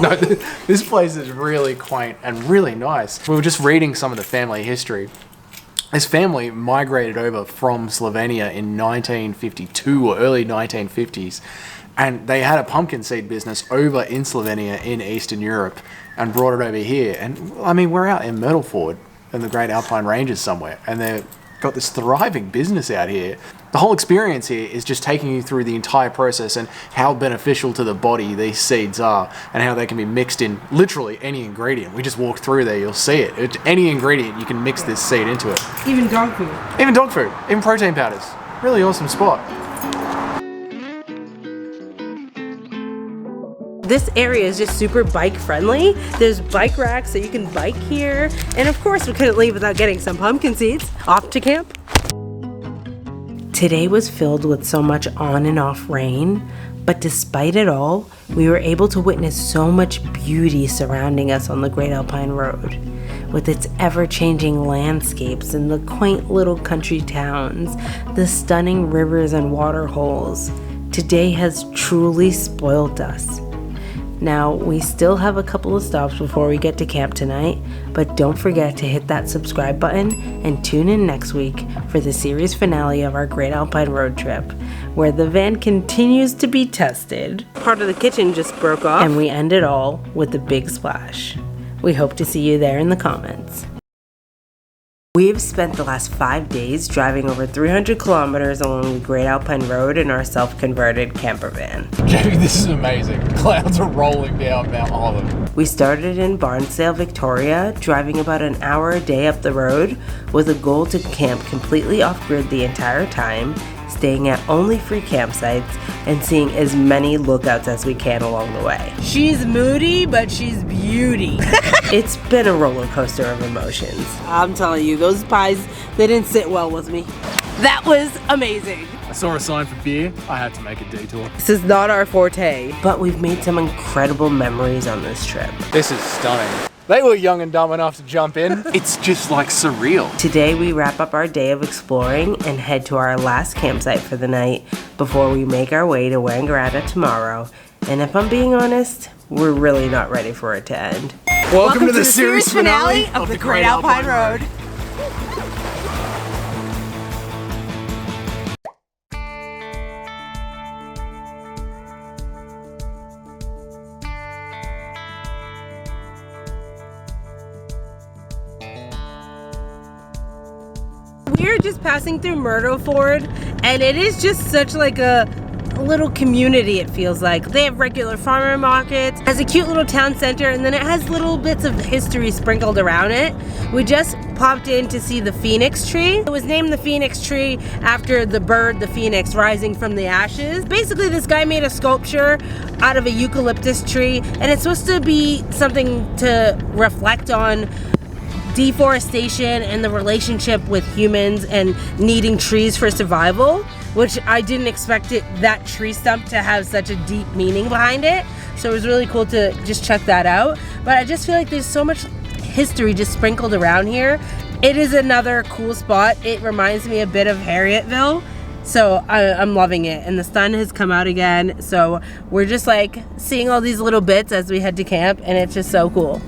No, this place is really quaint and really nice. We were just reading some of the family history. This family migrated over from Slovenia in 1952 or early 1950s, and they had a pumpkin seed business over in Slovenia in Eastern Europe and brought it over here. And I mean, we're out in Myrtleford in the Great Alpine Ranges somewhere, and they've got this thriving business out here. The whole experience here is just taking you through the entire process and how beneficial to the body these seeds are and how they can be mixed in literally any ingredient. We just walk through there, you'll see it. Any ingredient, you can mix this seed into it. Even dog food. Even dog food, even protein powders. Really awesome spot. This area is just super bike friendly. There's bike racks so you can bike here. And of course we couldn't leave without getting some pumpkin seeds. Off to camp. Today was filled with so much on and off rain, but despite it all, we were able to witness so much beauty surrounding us on the Great Alpine Road. With its ever-changing landscapes and the quaint little country towns, the stunning rivers and water holes, today has truly spoilt us. Now, we still have a couple of stops before we get to camp tonight, but don't forget to hit that subscribe button and tune in next week for the series finale of our Great Alpine Road Trip, where the van continues to be tested. Part of the kitchen just broke off, and we end it all with a big splash. We hope to see you there in the comments. We've spent the last 5 days driving over 300 kilometers along the Great Alpine Road in our self-converted camper van. Jamie, this is amazing. Clouds are rolling down Mount Holland. We started in Barnsdale, Victoria, driving about an hour a day up the road with a goal to camp completely off-grid the entire time, staying at only free campsites, and seeing as many lookouts as we can along the way. She's moody, but she's beauty. It's been a roller coaster of emotions. I'm telling you, those pies, they didn't sit well with me. That was amazing. I saw a sign for beer. I had to make a detour. This is not our forte, but we've made some incredible memories on this trip. This is stunning. They were young and dumb enough to jump in. It's just like surreal. Today we wrap up our day of exploring and head to our last campsite for the night before we make our way to Wangaratta tomorrow. And if I'm being honest, we're really not ready for it to end. Welcome to the series finale of the Great Alpine Road. We're just passing through Myrtle Ford, and it is just such like a little community, it feels like. They have regular farmer markets, has a cute little town center, and then it has little bits of history sprinkled around it. We just popped in to see the phoenix tree. It was named the phoenix tree after the bird, the phoenix, rising from the ashes. Basically, this guy made a sculpture out of a eucalyptus tree, and it's supposed to be something to reflect on deforestation and the relationship with humans and needing trees for survival, which I didn't expect that tree stump to have such a deep meaning behind it. So it was really cool to just check that out. But I just feel like there's so much history just sprinkled around here. It is another cool spot. It reminds me a bit of Harrietville. So I'm loving it, and the sun has come out again. So we're just like seeing all these little bits as we head to camp, and it's just so cool.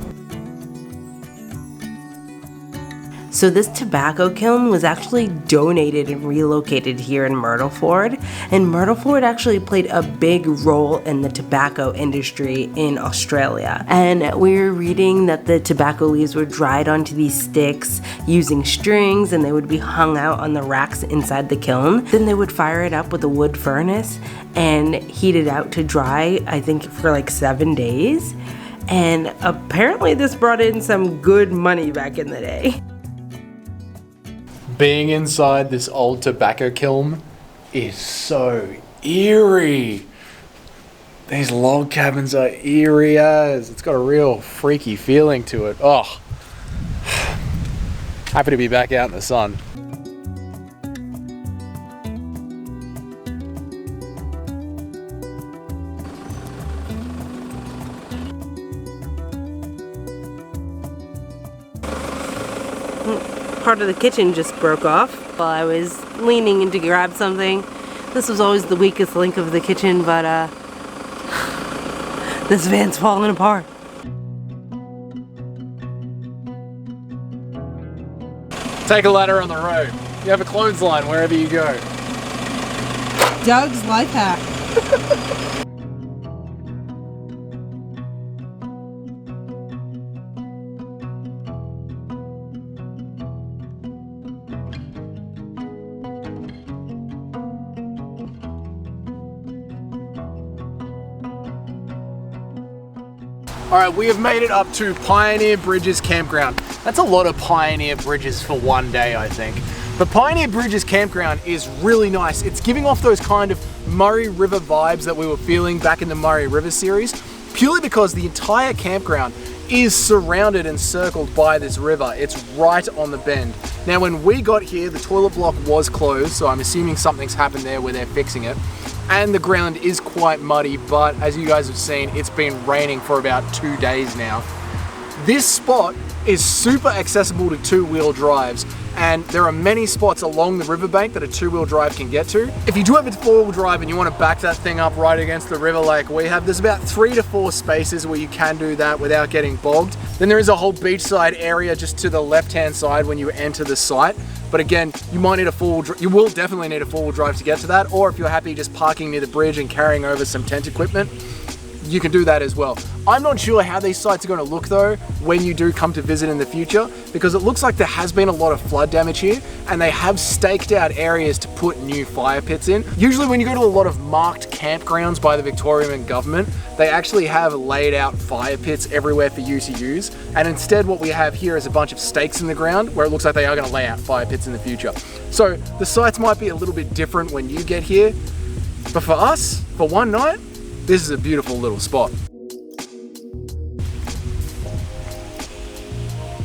So this tobacco kiln was actually donated and relocated here in Myrtle Ford, and Myrtle Ford actually played a big role in the tobacco industry in Australia. And we were reading that the tobacco leaves were dried onto these sticks using strings, and they would be hung out on the racks inside the kiln. Then they would fire it up with a wood furnace and heat it out to dry, I think for like 7 days. And apparently this brought in some good money back in the day. Being inside this old tobacco kiln is so eerie. These log cabins are eerie as. It's got a real freaky feeling to it. Oh, happy to be back out in the sun. Part of the kitchen just broke off while I was leaning in to grab something. This was always the weakest link of the kitchen, but this van's falling apart. Take a ladder on the road. You have a clothesline wherever you go. Doug's life hack. Alright, we have made it up to Pioneer Bridges Campground. That's a lot of Pioneer Bridges for one day, I think. The Pioneer Bridges Campground is really nice. It's giving off those kind of Murray River vibes that we were feeling back in the Murray River series, purely because the entire campground is surrounded and circled by this river. It's right on the bend. Now, when we got here, the toilet block was closed, so I'm assuming something's happened there where they're fixing it. And the ground is quite muddy, but as you guys have seen, it's been raining for about 2 days now. This spot is super accessible to two-wheel drives, and there are many spots along the riverbank that a two-wheel drive can get to. If you do have a four-wheel drive and you want to back that thing up right against the river like we have, there's about 3 to 4 spaces where you can do that without getting bogged. Then there is a whole beachside area just to the left-hand side when you enter the site. But again, you might need you will definitely need a four-wheel drive to get to that, or if you're happy just parking near the bridge and carrying over some tent equipment, you can do that as well. I'm not sure how these sites are going to look though when you do come to visit in the future, because it looks like there has been a lot of flood damage here, and they have staked out areas to put new fire pits in. Usually when you go to a lot of marked campgrounds by the Victorian government, they actually have laid out fire pits everywhere for you to use, and instead what we have here is a bunch of stakes in the ground where it looks like they are going to lay out fire pits in the future. So the sites might be a little bit different when you get here, but for us, for one night, this is a beautiful little spot.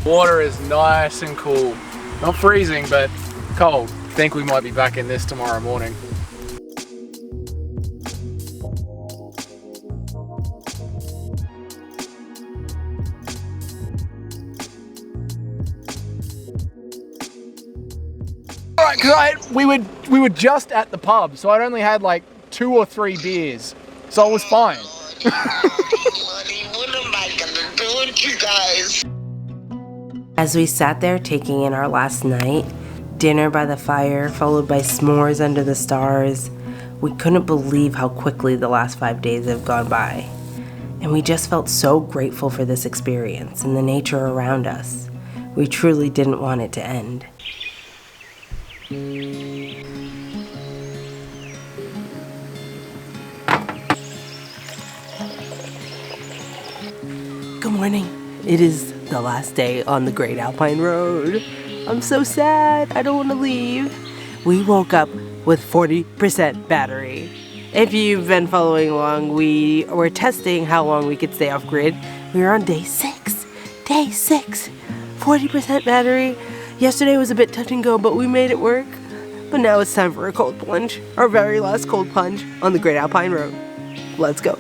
Water is nice and cool. Not freezing, but cold. I think we might be back in this tomorrow morning. Alright, because we were just at the pub, so I'd only had like 2 or 3 beers. So it was fine. As we sat there taking in our last night, dinner by the fire followed by s'mores under the stars, we couldn't believe how quickly the last 5 days have gone by. And we just felt so grateful for this experience and the nature around us. We truly didn't want it to end. Good morning. It is the last day on the Great Alpine Road. I'm so sad. I don't want to leave. We woke up with 40% battery. If you've been following along, we were testing how long we could stay off grid. We were on day 6. Day 6. 40% battery. Yesterday was a bit touch and go, but we made it work. But now it's time for a cold plunge. Our very last cold plunge on the Great Alpine Road. Let's go.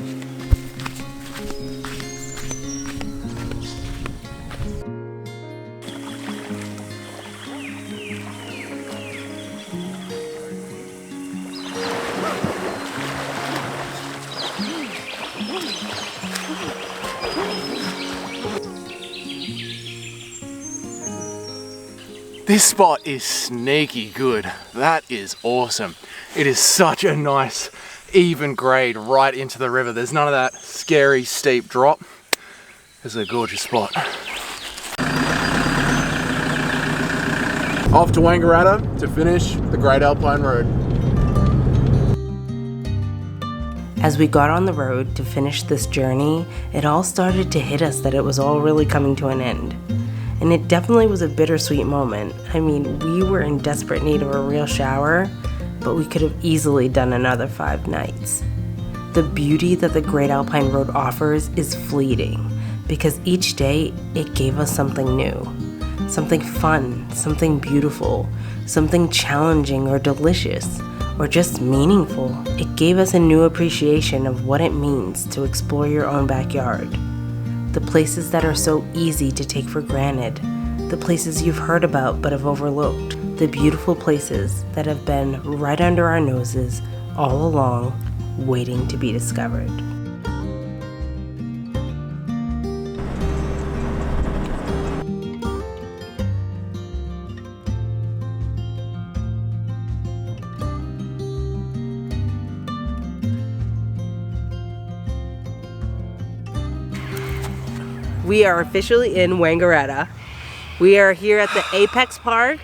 This spot is sneaky good. That is awesome. It is such a nice, even grade right into the river. There's none of that scary steep drop. It's a gorgeous spot. Off to Wangaratta to finish the Great Alpine Road. As we got on the road to finish this journey, it all started to hit us that it was all really coming to an end. And it definitely was a bittersweet moment. I mean, we were in desperate need of a real shower, but we could have easily done another 5 nights. The beauty that the Great Alpine Road offers is fleeting, because each day it gave us something new. Something fun, something beautiful, something challenging or delicious, or just meaningful. It gave us a new appreciation of what it means to explore your own backyard. The places that are so easy to take for granted, the places you've heard about but have overlooked, the beautiful places that have been right under our noses all along, waiting to be discovered. We are officially in Wangaratta. We are here at the Apex Park,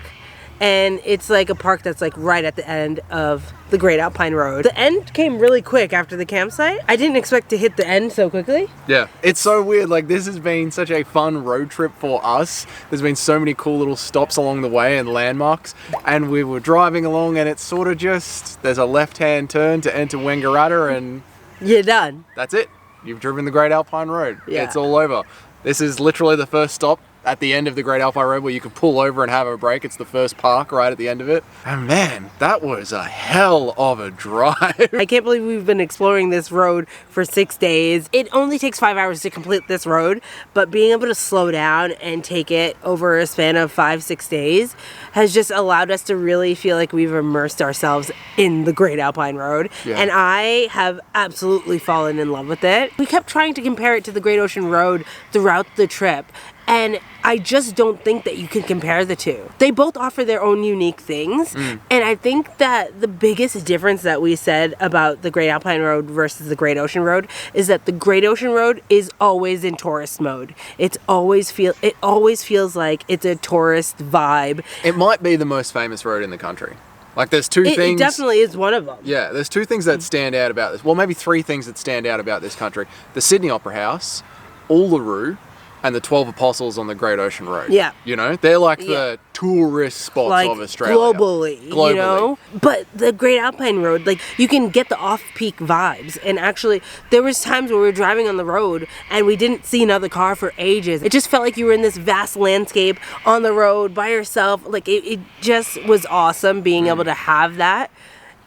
and it's like a park that's like right at the end of the Great Alpine Road. The end came really quick after the campsite. I didn't expect to hit the end so quickly. Yeah, it's so weird. Like, this has been such a fun road trip for us. There's been so many cool little stops along the way and landmarks, and we were driving along and it's sort of just, there's a left-hand turn to enter Wangaratta and You're done. that's it. You've driven the Great Alpine Road. Yeah. It's all over. This is literally the first stop at the end of the Great Alpine Road where you can pull over and have a break. It's the first park right at the end of it. And man, that was a hell of a drive. I can't believe we've been exploring this road for 6 days. It only takes 5 hours to complete this road, but being able to slow down and take it over a span of 5-6 days has just allowed us to really feel like we've immersed ourselves in the Great Alpine Road. Yeah. And I have absolutely fallen in love with it. We kept trying to compare it to the Great Ocean Road throughout the trip, and I just don't think that you can compare the two. They both offer their own unique things, and I think that the biggest difference that we said about the Great Alpine Road versus the Great Ocean Road is that the Great Ocean Road is always in tourist mode. It always feels like it's a tourist vibe. It might be the most famous road in the country. Like, there's two things. It definitely is one of them. Yeah, there's 2 things that stand out about this. Well, maybe 3 things that stand out about this country. The Sydney Opera House, Uluru, and the 12 Apostles on the Great Ocean Road. Yeah. You know, they're like the tourist spots Like of Australia. globally, you know? But the Great Alpine Road, like, you can get the off-peak vibes. And actually, there was times where we were driving on the road and we didn't see another car for ages. It just felt like you were in this vast landscape on the road by yourself. Like, it just was awesome being able to have that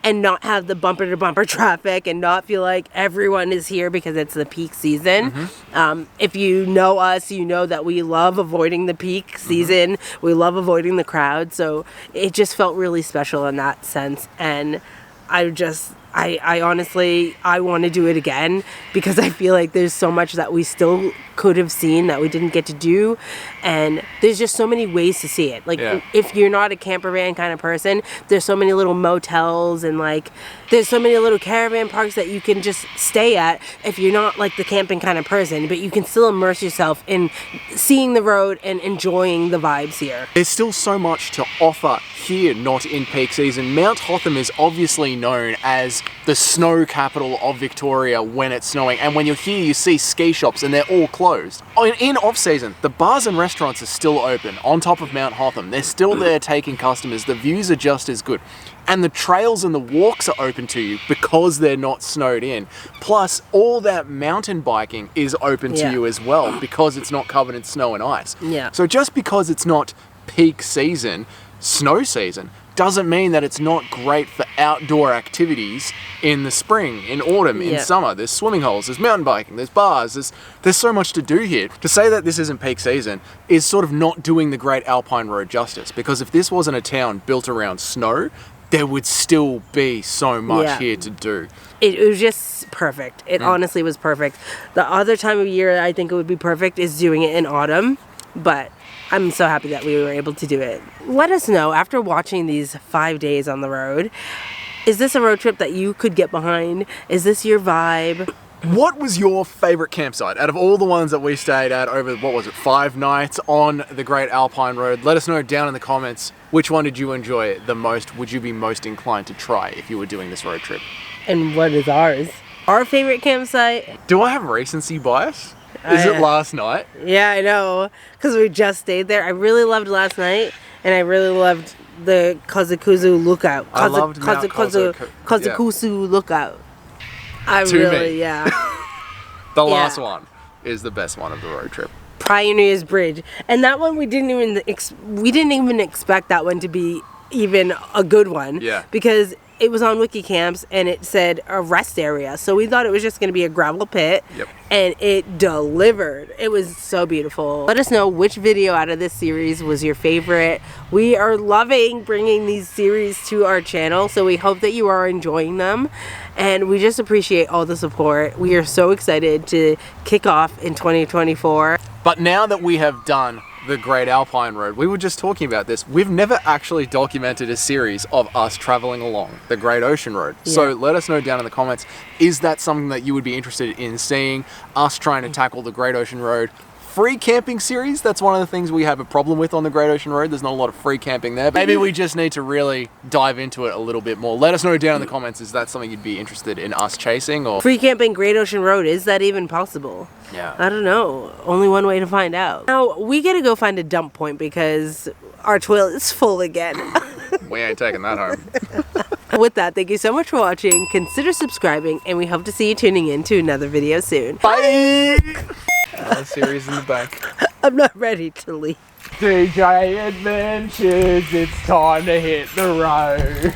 and not have the bumper-to-bumper traffic and not feel like everyone is here because it's the peak season. If you know us, you know that we love avoiding the peak season. We love avoiding the crowd. So it just felt really special in that sense. And I just I honestly, I want to do it again because I feel like there's so much that we still could have seen that we didn't get to do, and there's just so many ways to see it. Like if you're not a camper van kind of person, there's so many little motels and like there's so many little caravan parks that you can just stay at if you're not like the camping kind of person, but you can still immerse yourself in seeing the road and enjoying the vibes here. There's still so much to offer here, not in peak season. Mount Hotham is obviously known as the snow capital of Victoria when it's snowing, and when you're here you see ski shops and they're all closed. In off season, the bars and restaurants are still open on top of Mount Hotham. They're still there taking customers. The views are just as good. And the trails and the walks are open to you because they're not snowed in. Plus, all that mountain biking is open to you as well because it's not covered in snow and ice. Yeah. So just because it's not peak season, snow season, doesn't mean that it's not great for outdoor activities in the spring, in autumn, in summer. There's swimming holes, there's mountain biking, there's bars, there's so much to do here. To say that this isn't peak season is sort of not doing the Great Alpine Road justice, because if this wasn't a town built around snow, there would still be so much here to do. It was just perfect. It honestly was perfect. The other time of year I think it would be perfect is doing it in autumn, but I'm so happy that we were able to do it. Let us know after watching these 5 days on the road, is this a road trip that you could get behind? Is this your vibe? What was your favorite campsite out of all the ones that we stayed at over, 5 nights on the Great Alpine Road? Let us know down in the comments, which one did you enjoy the most? Would you be most inclined to try if you were doing this road trip? And what is ours? Our favorite campsite? Do I have recency bias? Is it last night? Yeah, I know, because we just stayed there. I really loved last night, and I really loved the Kazakuzu lookout. I loved Mount Kazakuzu lookout. The last one is the best one of the road trip. Pioneers Bridge, and that one we didn't even expect that one to be even a good one. Yeah. Because it was on Wikicamps and it said a rest area, so we thought it was just going to be a gravel pit. Yep. And it delivered. It was so beautiful. Let us know which video out of this series was your favorite. We are loving bringing these series to our channel, so we hope that you are enjoying them, and we just appreciate all the support. We are so excited to kick off in 2024. But now that we have done the Great Alpine Road, we were just talking about this, we've never actually documented a series of us traveling along the Great Ocean Road. So let us know down in the comments, is that something that you would be interested in seeing, us trying to tackle the Great Ocean Road? Free camping series, that's one of the things we have a problem with on the Great Ocean Road. There's not a lot of free camping there. Maybe we just need to really dive into it a little bit more. Let us know down in the comments, is that something you'd be interested in us chasing? Or free camping Great Ocean Road, is that even possible? Yeah. I don't know. Only one way to find out. Now, we gotta go find a dump point because our toilet is full again. We ain't taking that home. With that, thank you so much for watching. Consider subscribing, and we hope to see you tuning in to another video soon. Bye! Series in the bank. I'm not ready to leave. DJ Adventures, it's time to hit the road.